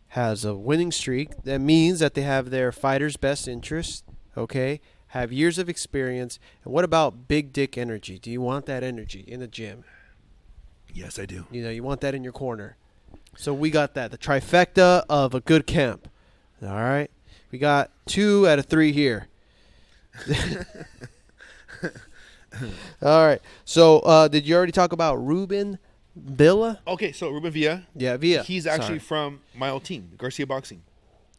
[SPEAKER 1] has a winning streak. That means that they have their fighter's best interest, okay? Have years of experience. And what about big dick energy? Do you want that energy in the gym?
[SPEAKER 2] Yes, I do.
[SPEAKER 1] You want that in your corner. So we got that. The trifecta of a good camp. All right? We got 2 out of 3 here. All right. So did you already talk about Ruben Villa?
[SPEAKER 2] Okay, so Ruben Villa.
[SPEAKER 1] Yeah, Villa.
[SPEAKER 2] He's actually
[SPEAKER 1] Sorry.
[SPEAKER 2] from my old team, Garcia Boxing.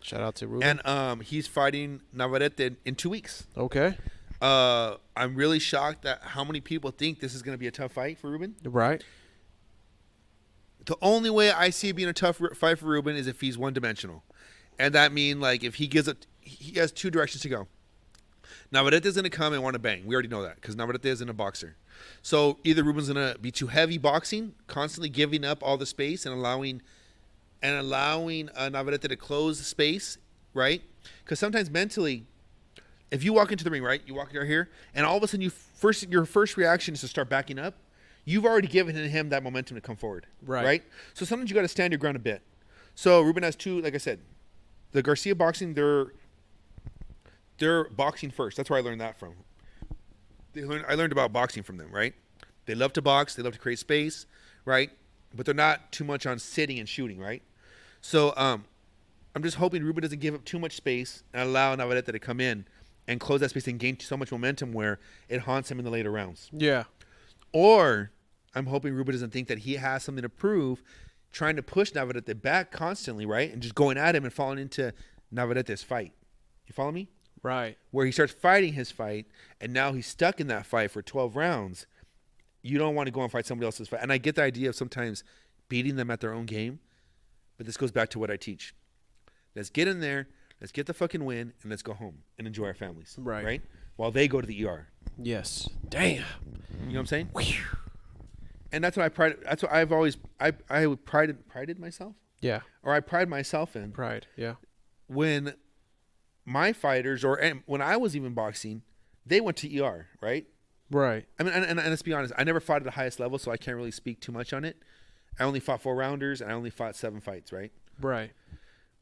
[SPEAKER 1] Shout out to Ruben.
[SPEAKER 2] And he's fighting Navarrete in 2 weeks.
[SPEAKER 1] Okay.
[SPEAKER 2] I'm really shocked at how many people think this is going to be a tough fight for Ruben.
[SPEAKER 1] Right.
[SPEAKER 2] The only way I see it being a tough fight for Ruben is if he's one-dimensional. And that means, like, if he has 2 directions to go. Navarrete is going to come and want to bang. We already know that because Navarrete isn't a boxer. So either Ruben's going to be too heavy boxing, constantly giving up all the space and allowing Navarrete to close the space, right? Because sometimes mentally, if you walk into the ring, right, you walk here, and all of a sudden your first reaction is to start backing up. You've already given him that momentum to come forward, right? So sometimes you got to stand your ground a bit. So Ruben has 2, like I said, the Garcia Boxing, they're boxing first. That's where I learned that from. I learned about boxing from them, right? They love to box. They love to create space, right? But they're not too much on sitting and shooting, right? So I'm just hoping Ruben doesn't give up too much space and allow Navarrete to come in and close that space and gain so much momentum where it haunts him in the later rounds.
[SPEAKER 1] Yeah.
[SPEAKER 2] Or I'm hoping Ruben doesn't think that he has something to prove, trying to push Navarrete back constantly, right? And just going at him and falling into Navarrete's fight. You follow me?
[SPEAKER 1] Right.
[SPEAKER 2] Where he starts fighting his fight, and now he's stuck in that fight for 12 rounds. You don't want to go and fight somebody else's fight. And I get the idea of sometimes beating them at their own game, but this goes back to what I teach. Let's get in there, let's get the fucking win, and let's go home and enjoy our families. Right? While they go to the ER.
[SPEAKER 1] Yes. Damn.
[SPEAKER 2] You know what I'm saying? And that's what I pride. That's what I've always I prided myself.
[SPEAKER 1] Yeah.
[SPEAKER 2] Or I pride myself in.
[SPEAKER 1] Pride. Yeah.
[SPEAKER 2] When my fighters, and when I was even boxing, they went to ER, right?
[SPEAKER 1] Right.
[SPEAKER 2] I mean, and let's be honest, I never fought at the highest level, so I can't really speak too much on it. I only fought 4 rounders, and I only fought 7 fights, right?
[SPEAKER 1] Right.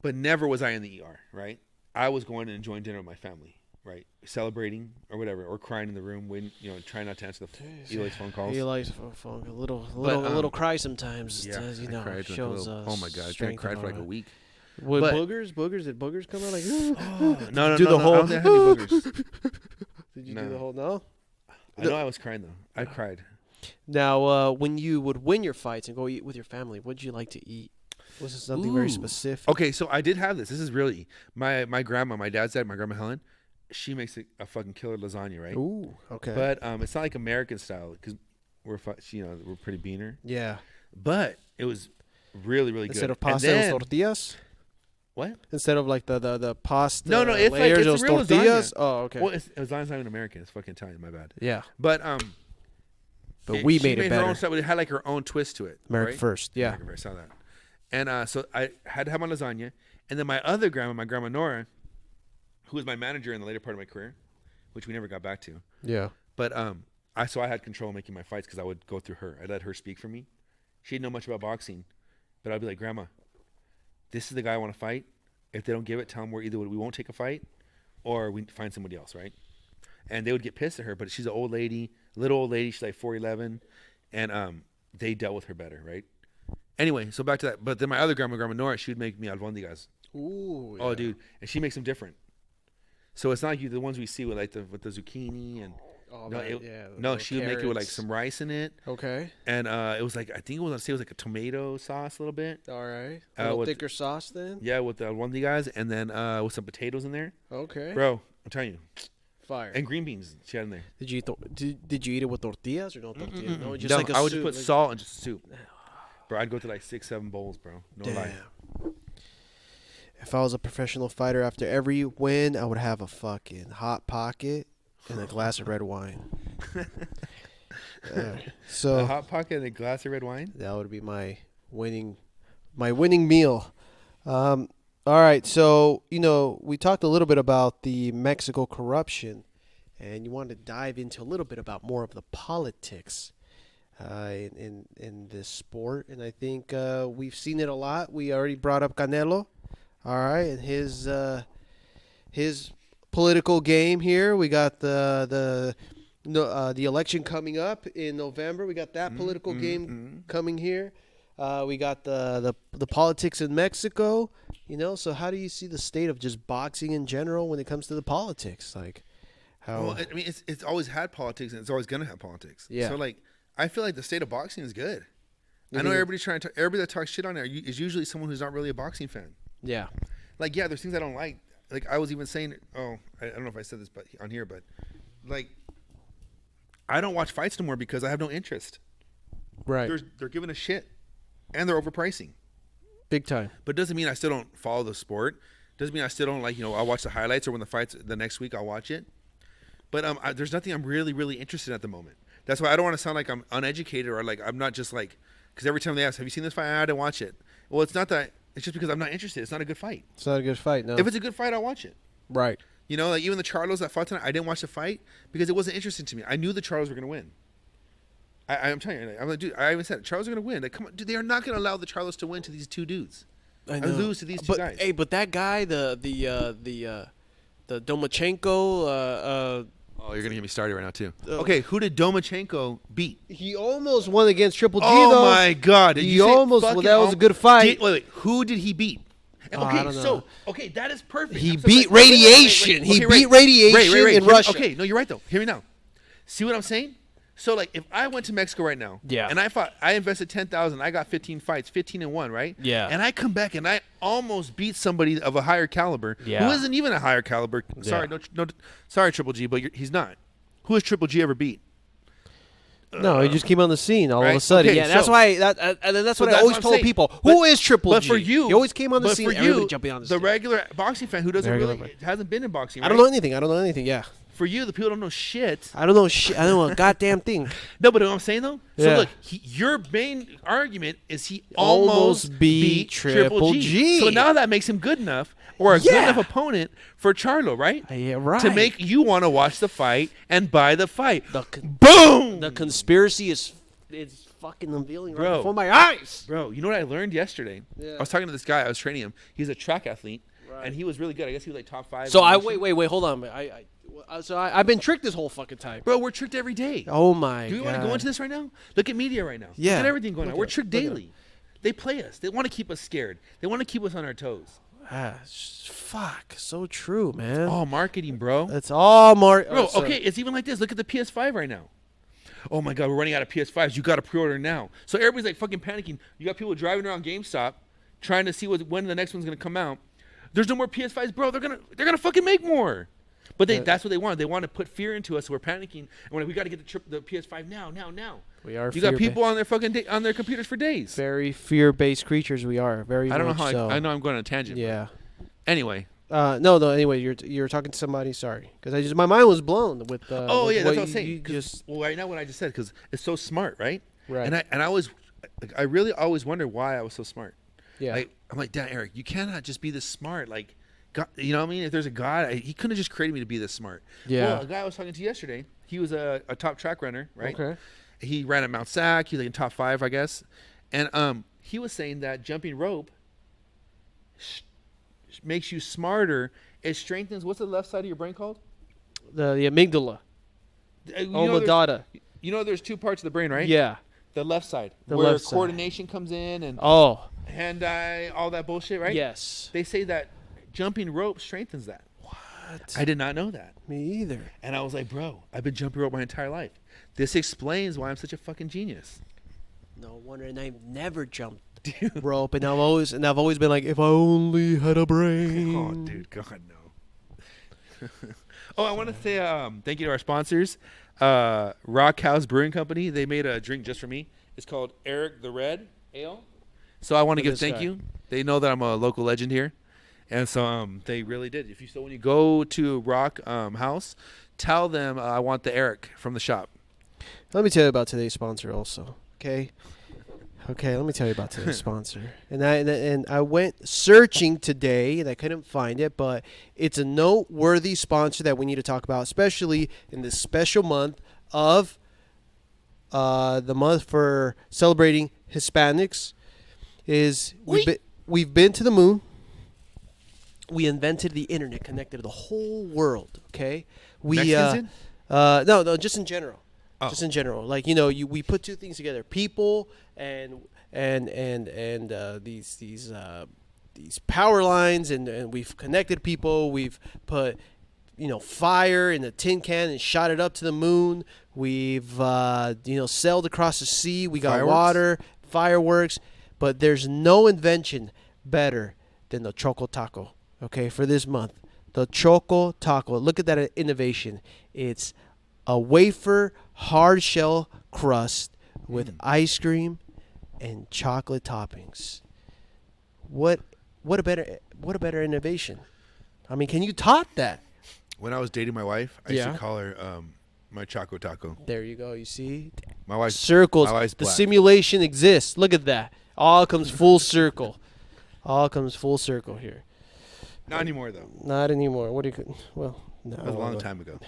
[SPEAKER 2] But never was I in the ER, right? I was going and enjoying dinner with my family, right? Celebrating or whatever, or crying in the room, when trying not to answer Eli's phone calls.
[SPEAKER 1] Eli's phone, a little cry sometimes.
[SPEAKER 2] Yeah,
[SPEAKER 1] I
[SPEAKER 2] cried
[SPEAKER 1] shows.
[SPEAKER 2] Oh my god, I cried for like a week.
[SPEAKER 1] With boogers? Did boogers come out like?
[SPEAKER 2] No,
[SPEAKER 1] do the whole.
[SPEAKER 2] I don't think I had any boogers.
[SPEAKER 1] Did you do the whole? No.
[SPEAKER 2] I know I was crying though. I cried.
[SPEAKER 1] Now, when you would win your fights and go eat with your family, what did you like to eat? Was it something very specific?
[SPEAKER 2] Okay, so I did have this. This is really my grandma, my dad's dad, my grandma Helen. She makes a fucking killer lasagna, right?
[SPEAKER 1] Ooh, okay.
[SPEAKER 2] But it's not like American style because we're pretty beaner.
[SPEAKER 1] Yeah.
[SPEAKER 2] But it was really, really good.
[SPEAKER 1] Instead of pasta, it was tortillas.
[SPEAKER 2] What?
[SPEAKER 1] Instead of like the pasta.
[SPEAKER 2] No, it's
[SPEAKER 1] layers,
[SPEAKER 2] like it's
[SPEAKER 1] it
[SPEAKER 2] a
[SPEAKER 1] was
[SPEAKER 2] real
[SPEAKER 1] tortillas.
[SPEAKER 2] lasagna.
[SPEAKER 1] Oh, okay.
[SPEAKER 2] Well, lasagna's not even American. It's fucking Italian. My bad.
[SPEAKER 1] Yeah.
[SPEAKER 2] But
[SPEAKER 1] we
[SPEAKER 2] she
[SPEAKER 1] made it better.
[SPEAKER 2] Her own style, but it had like her own twist to it.
[SPEAKER 1] America
[SPEAKER 2] right?
[SPEAKER 1] first. Yeah.
[SPEAKER 2] America first. I saw that. And so I had to have my lasagna, and then my other grandma, my grandma Nora, who was my manager in the later part of my career, which we never got back to.
[SPEAKER 1] Yeah.
[SPEAKER 2] But I had control making my fights because I would go through her. I let her speak for me. She didn't know much about boxing, but I'd be like, Grandma, this is the guy I want to fight. If they don't give it, tell them we won't take a fight, or we find somebody else, right? And they would get pissed at her, but she's an old lady, little old lady. She's like 4'11", and they dealt with her better, right? Anyway, so back to that. But then my other grandma Nora, she would make me albondigas.
[SPEAKER 1] Ooh.
[SPEAKER 2] Oh, dude, and she makes them different. So it's not like the ones we see with with the zucchini and. She would make it with like some rice in it.
[SPEAKER 1] Okay.
[SPEAKER 2] And it was like, I think it was like a tomato sauce a little bit.
[SPEAKER 1] All right. A little thicker sauce then?
[SPEAKER 2] Yeah, with the albondigas, and then with some potatoes in there.
[SPEAKER 1] Okay.
[SPEAKER 2] Bro, I'm telling you.
[SPEAKER 1] Fire.
[SPEAKER 2] And green beans she had in there.
[SPEAKER 1] Did you eat it with tortillas or no tortillas? No, just
[SPEAKER 2] I would
[SPEAKER 1] soup,
[SPEAKER 2] just put salt and just soup. Bro, I'd go to like 6-7 bowls, bro. No lie.
[SPEAKER 1] If I was a professional fighter, after every win, I would have a fucking hot pocket and a glass of red wine. So
[SPEAKER 2] a hot pocket and a glass of red wine?
[SPEAKER 1] That would be my winning meal. All right, so we talked a little bit about the Mexico corruption, and you wanted to dive into a little bit about more of the politics in this sport, and I think we've seen it a lot. We already brought up Canelo, all right, and his political game here. We got the election coming up in November. We got that political game coming here. We got the politics in Mexico. So how do you see the state of just boxing in general when it comes to the politics? Like, how?
[SPEAKER 2] Well, I mean, it's always had politics, and it's always gonna have politics.
[SPEAKER 1] Yeah.
[SPEAKER 2] So like, I feel like the state of boxing is good. I know everybody that talks shit on it is usually someone who's not really a boxing fan.
[SPEAKER 1] Yeah.
[SPEAKER 2] Like, yeah, there's things I don't like. Like, I was even saying, I don't know if I said this on here, but like, I don't watch fights no more because I have no interest.
[SPEAKER 1] Right.
[SPEAKER 2] They're giving a shit, and they're overpricing.
[SPEAKER 1] Big time.
[SPEAKER 2] But it doesn't mean I still don't follow the sport. Doesn't mean I still don't I'll watch the highlights, or when the fight's the next week, I'll watch it. But there's nothing I'm really, really interested in at the moment. That's why I don't want to sound like I'm uneducated or like I'm not just like, because every time they ask, have you seen this fight? I didn't watch it. Well, it's not that. It's just because I'm not interested. It's not a good fight.
[SPEAKER 1] It's not a good fight, no.
[SPEAKER 2] If it's a good fight, I'll watch it.
[SPEAKER 1] Right.
[SPEAKER 2] Like even the Charlos that fought tonight, I didn't watch the fight because it wasn't interesting to me. I knew the Charlos were going to win. I'm telling you, I'm like, dude, I even said Charlos are going to win. Like, come on, dude, they are not going to allow the Charlos to win to these two dudes.
[SPEAKER 1] I know.
[SPEAKER 2] And lose to these two guys.
[SPEAKER 1] Hey, but that guy, the Domachenko,
[SPEAKER 2] oh, you're gonna get me started right now too. Okay, who did Domachenko beat?
[SPEAKER 1] he almost won against Triple G.
[SPEAKER 2] Oh
[SPEAKER 1] though.
[SPEAKER 2] my God!
[SPEAKER 1] He almost. Well, that was a good fight.
[SPEAKER 2] Wait. Who did he beat?
[SPEAKER 1] I don't know.
[SPEAKER 2] Okay, that is perfect.
[SPEAKER 1] He beat Radiation. He beat Radiation in Russia.
[SPEAKER 2] Okay, no, you're right though. Hear me now. See what I'm saying? So like, if I went to Mexico right now,
[SPEAKER 1] Yeah.
[SPEAKER 2] and I invested 10,000, I got 15 fights, 15-1, right?
[SPEAKER 1] Yeah.
[SPEAKER 2] And I come back and I almost beat somebody of a higher caliber,
[SPEAKER 1] Yeah.
[SPEAKER 2] who isn't even a higher caliber. Sorry, no, sorry, Triple G, but he's not. Who has Triple G ever beat?
[SPEAKER 1] No, he just came on the scene all of a
[SPEAKER 2] Right?
[SPEAKER 1] sudden.
[SPEAKER 2] Okay,
[SPEAKER 1] Yeah, that's
[SPEAKER 2] so-
[SPEAKER 1] why. And that's what I
[SPEAKER 2] that's
[SPEAKER 1] always
[SPEAKER 2] what I'm
[SPEAKER 1] told
[SPEAKER 2] saying.
[SPEAKER 1] people.
[SPEAKER 2] But-
[SPEAKER 1] Who is Triple
[SPEAKER 2] But
[SPEAKER 1] G?
[SPEAKER 2] for you,
[SPEAKER 1] he always came on the
[SPEAKER 2] but
[SPEAKER 1] scene.
[SPEAKER 2] for
[SPEAKER 1] Everybody
[SPEAKER 2] you,
[SPEAKER 1] jumping on the
[SPEAKER 2] the
[SPEAKER 1] stage.
[SPEAKER 2] regular boxing fan who doesn't
[SPEAKER 1] Regular
[SPEAKER 2] really hasn't been in boxing.
[SPEAKER 1] I
[SPEAKER 2] Right?
[SPEAKER 1] don't know anything. I don't know anything. Yeah,
[SPEAKER 2] For you, the people don't know shit.
[SPEAKER 1] I don't know shit. I don't know a goddamn thing.
[SPEAKER 2] No, but what I'm saying though. So
[SPEAKER 1] Yeah.
[SPEAKER 2] look, your main argument is he
[SPEAKER 1] Almost
[SPEAKER 2] almost
[SPEAKER 1] beat
[SPEAKER 2] beat
[SPEAKER 1] Triple G.
[SPEAKER 2] So now that makes him good enough, or a good
[SPEAKER 1] Yeah.
[SPEAKER 2] enough opponent for Charlo, right?
[SPEAKER 1] Yeah, right.
[SPEAKER 2] To make you want to watch the fight and buy the fight.
[SPEAKER 1] The
[SPEAKER 2] Boom.
[SPEAKER 1] the conspiracy is fucking unveiling right
[SPEAKER 2] Bro.
[SPEAKER 1] before my eyes.
[SPEAKER 2] Bro, you know what I learned yesterday?
[SPEAKER 1] Yeah.
[SPEAKER 2] I was talking to this guy. I was training him. He's a track athlete,
[SPEAKER 1] Right.
[SPEAKER 2] and he was really good. I guess he was like top 5.
[SPEAKER 1] So
[SPEAKER 2] in the
[SPEAKER 1] I
[SPEAKER 2] nation.
[SPEAKER 1] wait. Hold on. I've been tricked this whole fucking time.
[SPEAKER 2] Bro, we're tricked every day.
[SPEAKER 1] Oh my
[SPEAKER 2] Do we
[SPEAKER 1] god.
[SPEAKER 2] want to go into this right now? Look at media right now.
[SPEAKER 1] Yeah.
[SPEAKER 2] Look at everything going on.
[SPEAKER 1] Look
[SPEAKER 2] We're
[SPEAKER 1] at it.
[SPEAKER 2] tricked
[SPEAKER 1] Look at it.
[SPEAKER 2] daily. They play us. They want to keep us scared. They want to keep us on our toes.
[SPEAKER 1] Fuck. So true, man.
[SPEAKER 2] Oh, marketing, bro.
[SPEAKER 1] It's all more.
[SPEAKER 2] Bro, okay, it's even like this. Look at the PS5 right now. Oh my God, we're running out of PS5s. You got to pre-order now. So everybody's like fucking panicking. You got people driving around GameStop trying to see when the next one's gonna come out. There's no more PS5s, bro. They're gonna fucking make more. But that's what they want. They want to put fear into us, so we're panicking. And we're like, we got to get the PS5 now.
[SPEAKER 1] We are.
[SPEAKER 2] You got people on their fucking on their computers for days.
[SPEAKER 1] very fear-based creatures. We are very.
[SPEAKER 2] I don't know
[SPEAKER 1] much
[SPEAKER 2] how.
[SPEAKER 1] so.
[SPEAKER 2] I know I'm going on a tangent.
[SPEAKER 1] Yeah.
[SPEAKER 2] Anyway.
[SPEAKER 1] No. Anyway, you're talking to somebody. Sorry, because my mind was blown with.
[SPEAKER 2] Oh
[SPEAKER 1] with
[SPEAKER 2] yeah, that's what I was
[SPEAKER 1] you
[SPEAKER 2] saying.
[SPEAKER 1] just
[SPEAKER 2] Well, right now what I just said, because it's so smart, right?
[SPEAKER 1] Right.
[SPEAKER 2] And I really always wonder why I was so smart.
[SPEAKER 1] yeah.
[SPEAKER 2] I'm like, Dad, Eric, you cannot just be this smart. Like, God, you know what I mean? If there's a God, he couldn't have just created me to be this smart.
[SPEAKER 1] Yeah.
[SPEAKER 2] Well, a guy I was talking to yesterday, he was a top track runner, right?
[SPEAKER 1] Okay.
[SPEAKER 2] He ran at Mount Sac. He's like in top 5, I guess. And he was saying that jumping rope makes you smarter. It strengthens. What's the left side of your brain called?
[SPEAKER 1] The amygdala.
[SPEAKER 2] There's- you know, there's 2 parts of the brain, right?
[SPEAKER 1] Yeah.
[SPEAKER 2] The left side,
[SPEAKER 1] The
[SPEAKER 2] where
[SPEAKER 1] left side.
[SPEAKER 2] coordination comes in and
[SPEAKER 1] Oh.
[SPEAKER 2] hand-eye, all that bullshit, right?
[SPEAKER 1] Yes.
[SPEAKER 2] They say that jumping rope strengthens that.
[SPEAKER 1] What?
[SPEAKER 2] I did not know that.
[SPEAKER 1] Me either.
[SPEAKER 2] And I was like, bro, I've been jumping rope my entire life. This explains why I'm such a fucking genius.
[SPEAKER 1] No wonder. And I've never jumped rope, and I've always been like, if I only had a brain.
[SPEAKER 2] Oh, dude, God, no. Oh, I want to say thank you to our sponsors. Rock House Brewing Company. They made a drink just for me. It's called Eric the Red Ale. So I want to
[SPEAKER 1] Look at
[SPEAKER 2] give
[SPEAKER 1] this
[SPEAKER 2] thank
[SPEAKER 1] guy.
[SPEAKER 2] you. They know that I'm a local legend here. And so they really did. When you go to Rock House, tell them I want the Eric from the shop.
[SPEAKER 1] Let me tell you about today's sponsor also. Okay. Let me tell you about today's sponsor. And I went searching today and I couldn't find it, but it's a noteworthy sponsor that we need to talk about, especially in this special month of the month for celebrating Hispanics. We've been to the moon. We invented the internet, connected to the whole world. Okay.
[SPEAKER 2] Mexicans
[SPEAKER 1] No, just in general.
[SPEAKER 2] Oh.
[SPEAKER 1] Just in general, like we put 2 things together: people and these power lines, and we've connected people. We've put fire in a tin can and shot it up to the moon. We've sailed across the sea. We got
[SPEAKER 2] Fireworks?
[SPEAKER 1] water, fireworks, but there's no invention better than the Choco Taco. Okay, for this month, the Choco Taco. Look at that innovation. It's a wafer hard shell crust with ice cream and chocolate toppings. What a better innovation. I mean, can you top that?
[SPEAKER 2] When I was dating my wife, I used
[SPEAKER 1] Yeah.
[SPEAKER 2] to call her my Choco Taco.
[SPEAKER 1] There you go. You see?
[SPEAKER 2] My wife's
[SPEAKER 1] Circles.
[SPEAKER 2] My wife's
[SPEAKER 1] The
[SPEAKER 2] black.
[SPEAKER 1] simulation exists. Look at that. All comes full circle. All comes full circle here.
[SPEAKER 2] Not anymore though.
[SPEAKER 1] Not anymore. What do you? Well, no.
[SPEAKER 2] That was a long time ago.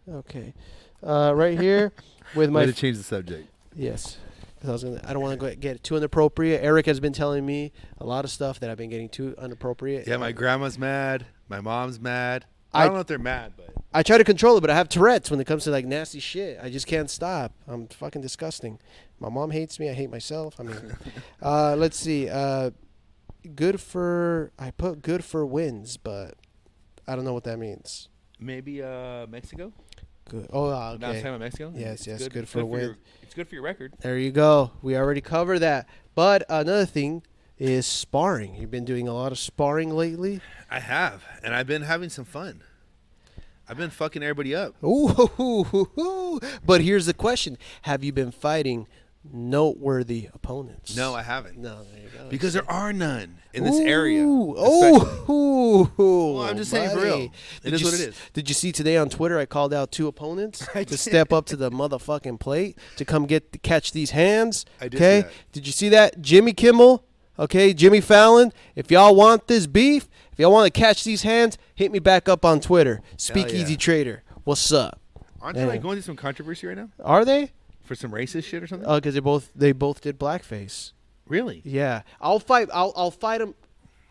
[SPEAKER 1] Okay. Right here with my
[SPEAKER 2] Way to change the subject.
[SPEAKER 1] yes. 'Cause I don't want to get too inappropriate. Eric has been telling me a lot of stuff that I've been getting too inappropriate.
[SPEAKER 2] Yeah, my grandma's mad. My mom's mad. I don't know if they're mad, but
[SPEAKER 1] I try to control it, but I have Tourette's when it comes to like nasty shit. I just can't stop. I'm fucking disgusting. My mom hates me. I hate myself. I mean, let's see. I put good for wins, but I don't know what that means.
[SPEAKER 2] maybe Mexico.
[SPEAKER 1] Good. Oh,
[SPEAKER 2] Now it's
[SPEAKER 1] okay.
[SPEAKER 2] time in Mexico.
[SPEAKER 1] Yes,
[SPEAKER 2] It's
[SPEAKER 1] good for a win.
[SPEAKER 2] It's good for your record.
[SPEAKER 1] There you go. We already covered that. But another thing is sparring. You've been doing a lot of sparring lately.
[SPEAKER 2] I have, and I've been having some fun. I've been fucking everybody up.
[SPEAKER 1] Ooh. But here's the question: have you been fighting noteworthy opponents?
[SPEAKER 2] No, I haven't.
[SPEAKER 1] No, there you go.
[SPEAKER 2] Because there are none in this area.
[SPEAKER 1] Well,
[SPEAKER 2] I'm just saying for real. It is what it is.
[SPEAKER 1] Did you see today on Twitter? I called out 2 opponents to step up to the motherfucking plate to come catch these hands.
[SPEAKER 2] I did
[SPEAKER 1] Okay,
[SPEAKER 2] see that.
[SPEAKER 1] did you see that? Jimmy Kimmel. Okay, Jimmy Fallon. If y'all want this beef, if y'all want to catch these hands, hit me back up on Twitter. Speakeasy
[SPEAKER 2] yeah.
[SPEAKER 1] Trader. What's up?
[SPEAKER 2] Aren't they like going through some controversy right now
[SPEAKER 1] Are they?
[SPEAKER 2] for some racist shit or something?
[SPEAKER 1] Oh, because they both did blackface.
[SPEAKER 2] Really?
[SPEAKER 1] Yeah, I'll fight them.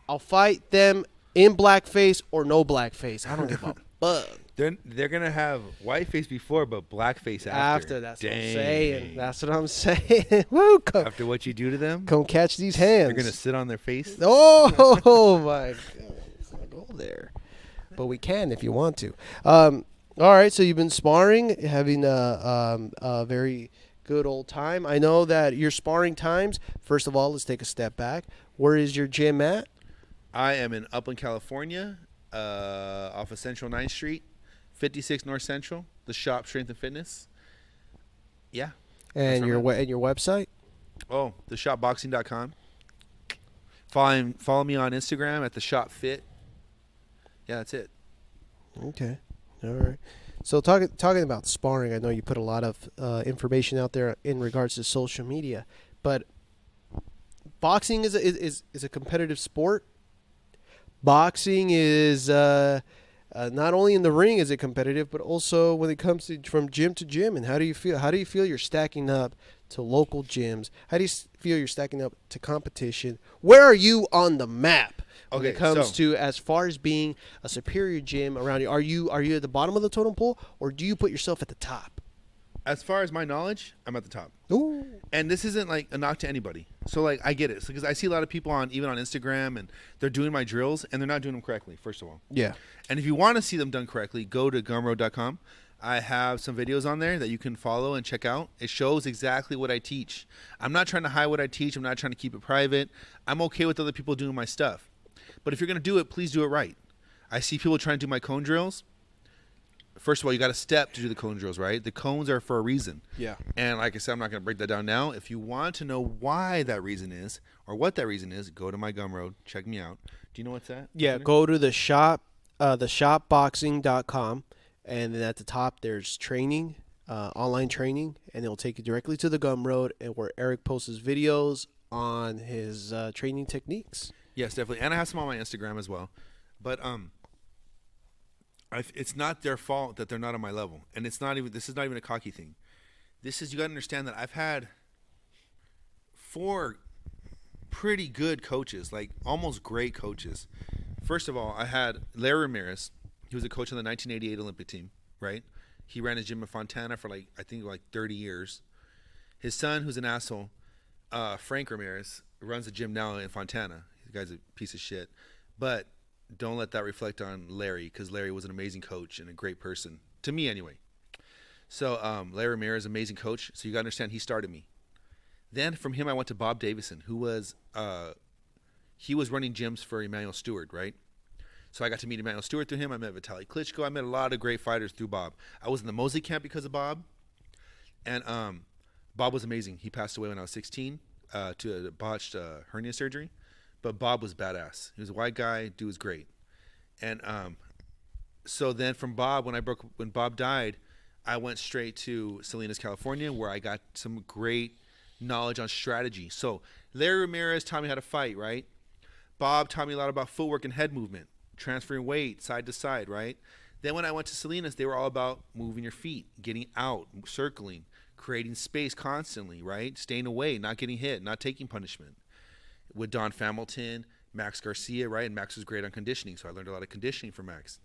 [SPEAKER 1] I'll fight them in blackface or no blackface. I don't give a fuck.
[SPEAKER 2] They're gonna have whiteface before, but blackface after.
[SPEAKER 1] That's
[SPEAKER 2] Dang.
[SPEAKER 1] what I'm saying. That's what I'm saying. Woo!
[SPEAKER 2] After what you do to them,
[SPEAKER 1] Come catch these hands.
[SPEAKER 2] they're gonna sit on their face.
[SPEAKER 1] Oh my god! Let's not go there, but we can if you want to. All right. So you've been sparring, having a very good old time. I know that your sparring times. First of all, let's take a step back. Where is your gym at?
[SPEAKER 2] I am in Upland, California, off of Central 9th Street, 56 North Central, the shop Strength and Fitness. Yeah.
[SPEAKER 1] And your website?
[SPEAKER 2] Oh, theshopboxing.com. Follow me on Instagram at the shop fit. Yeah, that's it.
[SPEAKER 1] Okay. All right. So talking about sparring, I know you put a lot of information out there in regards to social media, but boxing is a competitive sport. Boxing is not only in the ring is it competitive, but also when it comes to from gym to gym. And how do you feel? How do you feel you're stacking up to local gyms? How do you feel you're stacking up to competition? Where are you on the map when it comes to as far as being a superior gym around you? Are you at the bottom of the totem pole, or do you put yourself at the top?
[SPEAKER 2] As far as my knowledge, I'm at the top.
[SPEAKER 1] Ooh.
[SPEAKER 2] And this isn't like a knock to anybody. So like I get it. Because I see a lot of people even on Instagram, and they're doing my drills and they're not doing them correctly, first of all.
[SPEAKER 1] Yeah.
[SPEAKER 2] And if you want to see them done correctly, go to gumroad.com. I have some videos on there that you can follow and check out. It shows exactly what I teach. I'm not trying to hide what I teach. I'm not trying to keep it private. I'm okay with other people doing my stuff. But if you're going to do it, please do it right. I see people trying to do my cone drills. First of all, you got to step to do the cone drills, right? The cones are for a reason.
[SPEAKER 1] Yeah.
[SPEAKER 2] And like I said, I'm not going to break that down now. If you want to know why that reason is or what that reason is, go to my Gumroad. Check me out. Do you know what's that?
[SPEAKER 1] Yeah, go to the shopboxing.com, and then at the top there's training, online training, and it'll take you directly to the Gumroad and where Eric posts his videos on his training techniques.
[SPEAKER 2] Yes, definitely. And I have some on my Instagram as well. But it's not their fault that they're not on my level. And this is not even a cocky thing. This is, you got to understand that I've had 4 pretty good coaches, like almost great coaches. First of all, I had Larry Ramirez. He was a coach on the 1988 Olympic team, right? He ran his gym in Fontana for I think 30 years. His son, who's an asshole, Frank Ramirez, runs the gym now in Fontana. The guy's a piece of shit. But don't let that reflect on Larry, because Larry was an amazing coach and a great person, to me anyway. So Larry Ramirez, amazing coach. So you got to understand, he started me. Then from him, I went to Bob Davison, who was he was running gyms for Emmanuel Stewart, right? So I got to meet Emmanuel Stewart through him. I met Vitaly Klitschko. I met a lot of great fighters through Bob. I was in the Mosley camp because of Bob. And Bob was amazing. He passed away when I was 16 to a botched hernia surgery. But Bob was badass. He was a white guy. Dude was great. And so then from Bob, when Bob died, I went straight to Salinas, California, where I got some great knowledge on strategy. So Larry Ramirez taught me how to fight, right? Bob taught me a lot about footwork and head movement, transferring weight side to side, right? Then when I went to Salinas, they were all about moving your feet, getting out, circling, creating space constantly, right? Staying away, not getting hit, not taking punishment. With Don Hamilton, Max Garcia, right? And Max was great on conditioning, so I learned a lot of conditioning from Max.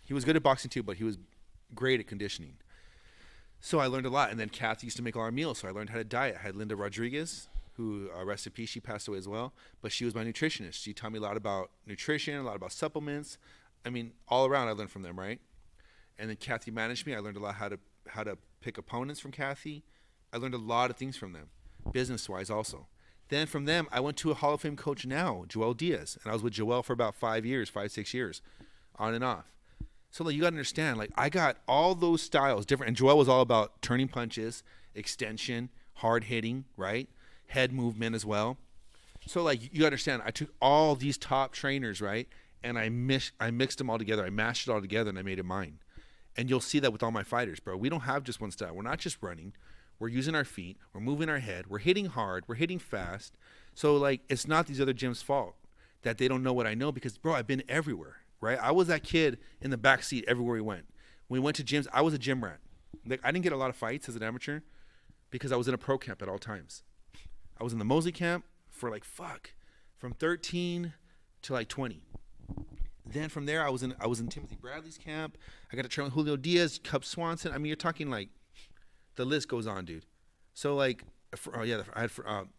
[SPEAKER 2] He was good at boxing too, but he was great at conditioning. So I learned a lot. And then Kath used to make all our meals, so I learned how to diet. I had Linda Rodriguez, who, rest in peace, she passed away as well, but she was my nutritionist. She taught me a lot about nutrition, a lot about supplements. I mean, all around I learned from them, right? And then Kathy managed me. I learned a lot how to pick opponents from Kathy. I learned a lot of things from them, business-wise also. Then from them, I went to a Hall of Fame coach now, Joel Diaz. And I was with Joel for about 5 years, 6 years, on and off. So like, you got to understand, like I got all those styles different. And Joel was all about turning punches, extension, hard hitting, right? Head movement as well. So like you understand, I took all these top trainers, right? And I mixed them all together. I mashed it all together and I made it mine. And you'll see that with all my fighters, bro. We don't have just one style. We're not just running. We're using our feet. We're moving our head. We're hitting hard. We're hitting fast. So, like, it's not these other gyms' fault that they don't know what I know because, bro, I've been everywhere, right? I was that kid in the back seat everywhere we went. When we went to gyms, I was a gym rat. Like, I didn't get a lot of fights as an amateur because I was in a pro camp at all times. I was in the Mosley camp for, like, from 13 to, like, 20. Then from there, I was in Timothy Bradley's camp. I got to train with Julio Diaz, Cub Swanson. I mean, you're talking like the list goes on, dude. So like, I got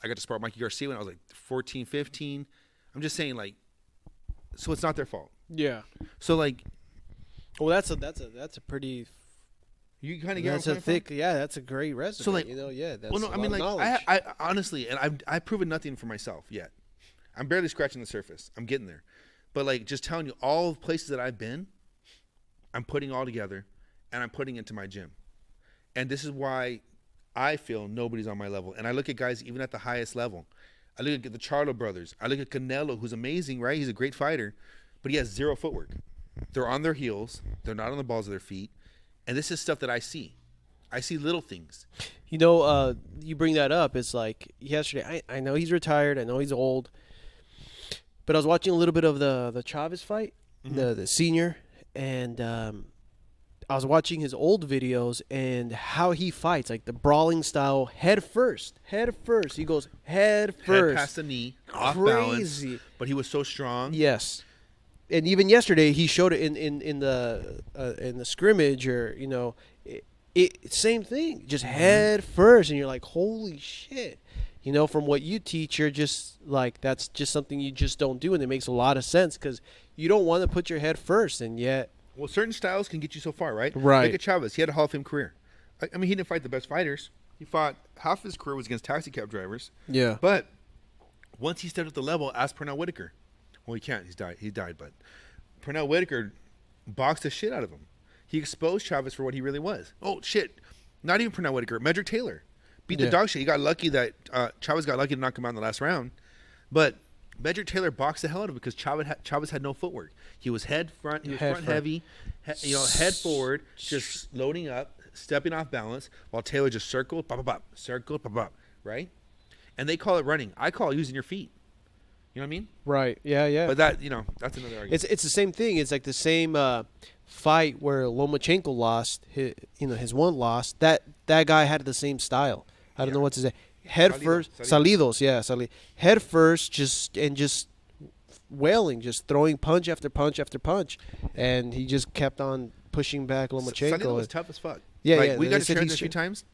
[SPEAKER 2] to spar Mikey Garcia when I was like 14, 15. I'm just saying, like, so it's not their fault.
[SPEAKER 1] Yeah.
[SPEAKER 2] So like,
[SPEAKER 1] well, that's a pretty.
[SPEAKER 2] You kind of get
[SPEAKER 1] that's a thick. From? Yeah, that's a great resume. So like, that's
[SPEAKER 2] well, no, I mean, like, I honestly, and I've proven nothing for myself yet. I'm barely scratching the surface. I'm getting there. But, like, just telling you, all the places that I've been, I'm putting all together, and I'm putting into my gym. And this is why I feel nobody's on my level. And I look at guys even at the highest level. I look at the Charlo brothers. I look at Canelo, who's amazing, right? He's a great fighter, but he has zero footwork. They're on their heels. They're not on the balls of their feet. And this is stuff that I see. I see little things.
[SPEAKER 1] You know, you bring that up. It's like yesterday, I know he's retired. I know he's old. But I was watching a little bit of the Chavez fight, the senior, and I was watching his old videos and how he fights, like the brawling style, head first. He goes head first.
[SPEAKER 2] Head past the knee, off balance. But he was so strong.
[SPEAKER 1] Yes. And even yesterday, he showed it in the scrimmage, or same thing, just head first, and you're like, holy shit. You know, from what you teach, you're just like, that's just something you just don't do. And it makes a lot of sense because you don't want to put your head first. And yet.
[SPEAKER 2] Well, certain styles can get you so far, right?
[SPEAKER 1] Right.
[SPEAKER 2] Look at Chavez. He had a Hall of Fame career. I mean, he didn't fight the best fighters. He fought, half of his career was against taxi cab drivers.
[SPEAKER 1] Yeah.
[SPEAKER 2] But once he stepped up the level, ask Pernell Whitaker. Well, he can't. He died. But Pernell Whitaker boxed the shit out of him. He exposed Chavez for what he really was. Oh, shit. Not even Pernell Whitaker. Medrick Taylor. Beat the dog shit. He got lucky that Chavez got lucky to knock him out in the last round. But Medrick Taylor boxed the hell out of him because Chavez had no footwork. He was head front. He was front heavy. Head forward, just loading up, stepping off balance, while Taylor just circled, pop, pop, pop, circled, pop, pop, right? And they call it running. I call it using your feet. You know what I mean?
[SPEAKER 1] Right. Yeah.
[SPEAKER 2] But that, that's another argument.
[SPEAKER 1] It's the same thing. It's like the same fight where Lomachenko lost. His one loss. That guy had the same style. I don't know what to say. Head first, Salidos, yeah, head first, just wailing, just throwing punch after punch after punch, and he just kept on pushing back Lomachenko.
[SPEAKER 2] Salido was tough as fuck.
[SPEAKER 1] Yeah.
[SPEAKER 2] We got to train him a few times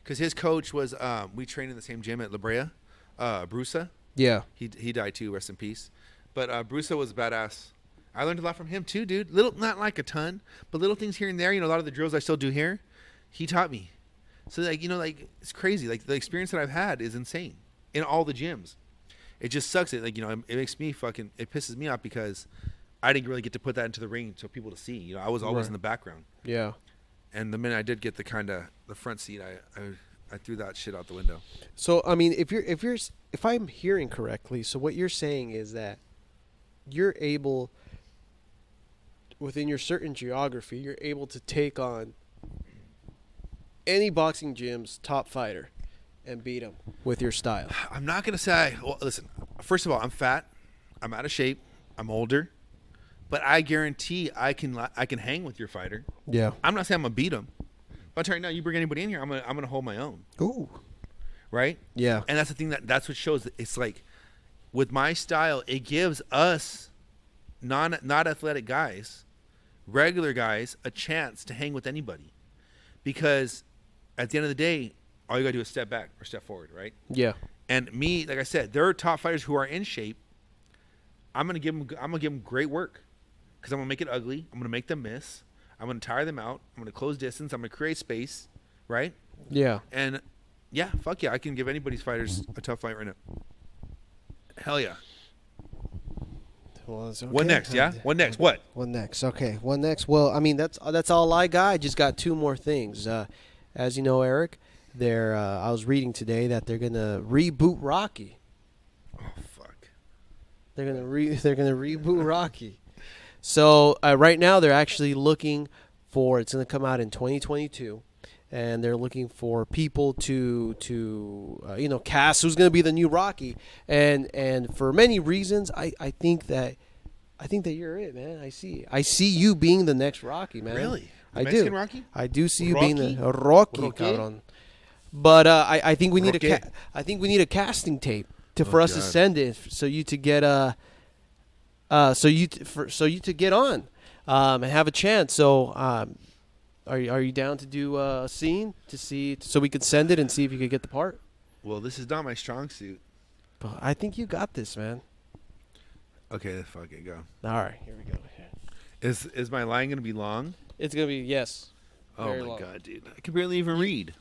[SPEAKER 2] because his coach was. We trained in the same gym at La Brea, Brusa.
[SPEAKER 1] Yeah,
[SPEAKER 2] he died too. Rest in peace. But Brusa was badass. I learned a lot from him too, dude. Not like a ton, but little things here and there. A lot of the drills I still do here, he taught me. So, it's crazy. Like, the experience that I've had is insane in all the gyms. It just sucks. It makes me it pisses me off because I didn't really get to put that into the ring so people to see. I was always in the background.
[SPEAKER 1] Yeah.
[SPEAKER 2] And the minute I did get the front seat, I threw that shit out the window.
[SPEAKER 1] So, I mean, if I'm hearing correctly, so what you're saying is that you're able, within your certain geography, you're able to take on any boxing gym's top fighter and beat him with your style.
[SPEAKER 2] I'm not going to say, well, listen, first of all, I'm fat. I'm out of shape. I'm older. But I guarantee I can hang with your fighter.
[SPEAKER 1] Yeah.
[SPEAKER 2] I'm not saying I'm going to beat him. But right now, you bring anybody in here, I'm going to hold my own.
[SPEAKER 1] Ooh.
[SPEAKER 2] Right?
[SPEAKER 1] Yeah.
[SPEAKER 2] And that's the thing that's what shows. It's like, with my style, it gives us not athletic guys, regular guys, a chance to hang with anybody. Because at the end of the day, all you got to do is step back or step forward, right?
[SPEAKER 1] Yeah.
[SPEAKER 2] And me, like I said, there are top fighters who are in shape. I'm gonna give them great work because I'm gonna make it ugly. I'm gonna make them miss. I'm going to tire them out. I'm going to close distance. I'm going to create space, right?
[SPEAKER 1] Yeah.
[SPEAKER 2] And yeah, fuck yeah, I can give anybody's fighters a tough fight right now. Hell yeah.
[SPEAKER 1] Well, it's okay.
[SPEAKER 2] What next? Yeah. What next? What?
[SPEAKER 1] What next? Okay. What next? Well, I mean, that's all I got. I just got two more things. As you know, Eric, I was reading today that they're gonna reboot Rocky.
[SPEAKER 2] Oh fuck.
[SPEAKER 1] They're gonna reboot Rocky. So right now they're actually looking for. It's gonna come out in 2022. And they're looking for people to cast who's going to be the new Rocky, and for many reasons, I think that you're it, man. I see you being the next Rocky, man.
[SPEAKER 2] Really? The
[SPEAKER 1] I
[SPEAKER 2] Mexican
[SPEAKER 1] do.
[SPEAKER 2] Rocky?
[SPEAKER 1] I do see you
[SPEAKER 2] Rocky?
[SPEAKER 1] being the Rocky, cabrón. But I think we need I think we need a casting tape for us to send it, so you to get so you to get on and have a chance. So. Are you down to do a scene so we could send it and see if you could get the part?
[SPEAKER 2] Well, this is not my strong suit.
[SPEAKER 1] But I think you got this, man.
[SPEAKER 2] Okay, fuck it, go.
[SPEAKER 1] All right, here we go.
[SPEAKER 2] Is my line gonna be long?
[SPEAKER 1] It's gonna be yes.
[SPEAKER 2] Oh my god, dude! I can barely even read.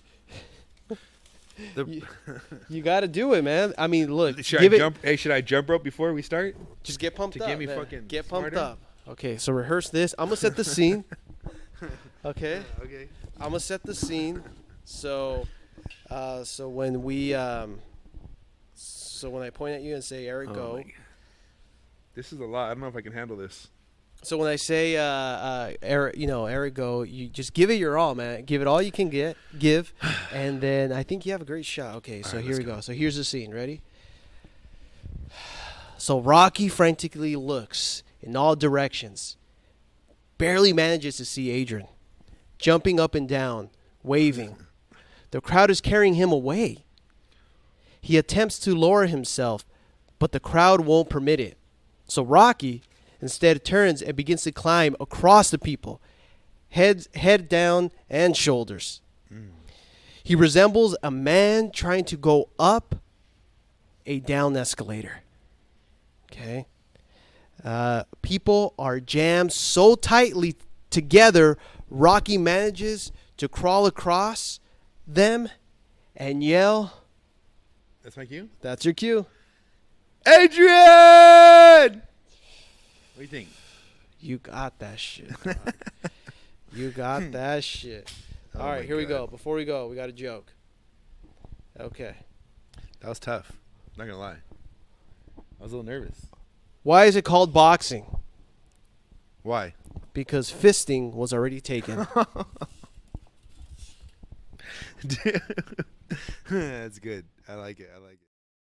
[SPEAKER 1] You got to do it, man. I mean, look.
[SPEAKER 2] Should I jump rope before we start?
[SPEAKER 1] Just get pumped up.
[SPEAKER 2] To get me
[SPEAKER 1] man.
[SPEAKER 2] fucking
[SPEAKER 1] get pumped
[SPEAKER 2] smarter?
[SPEAKER 1] up. Okay, so rehearse this. I'm gonna set the scene. Okay.
[SPEAKER 2] Okay.
[SPEAKER 1] I'm gonna set the scene. So when we when I point at you and say Eric, go.
[SPEAKER 2] This is a lot. I don't know if I can handle this.
[SPEAKER 1] So when I say Eric, go. You just give it your all, man. Give it all you can give, and then I think you have a great shot. Okay, so here we go. So here's the scene. Ready? So Rocky frantically looks in all directions, barely manages to see Adrian, jumping up and down, waving. The crowd is carrying him away. He attempts to lower himself, but the crowd won't permit it. So Rocky instead turns and begins to climb across the people, head down and shoulders. He resembles a man trying to go up a down escalator. Okay. People are jammed so tightly together, Rocky manages to crawl across them and yell.
[SPEAKER 2] That's my cue?
[SPEAKER 1] That's your cue.
[SPEAKER 2] Adrian! What do you think?
[SPEAKER 1] You got that shit. You got that shit. All right, here we go. Before we go, we got a joke. Okay.
[SPEAKER 2] That was tough. Not going to lie. I was a little nervous.
[SPEAKER 1] Why is it called boxing?
[SPEAKER 2] Why?
[SPEAKER 1] Because fisting was already taken.
[SPEAKER 2] That's good. I like it.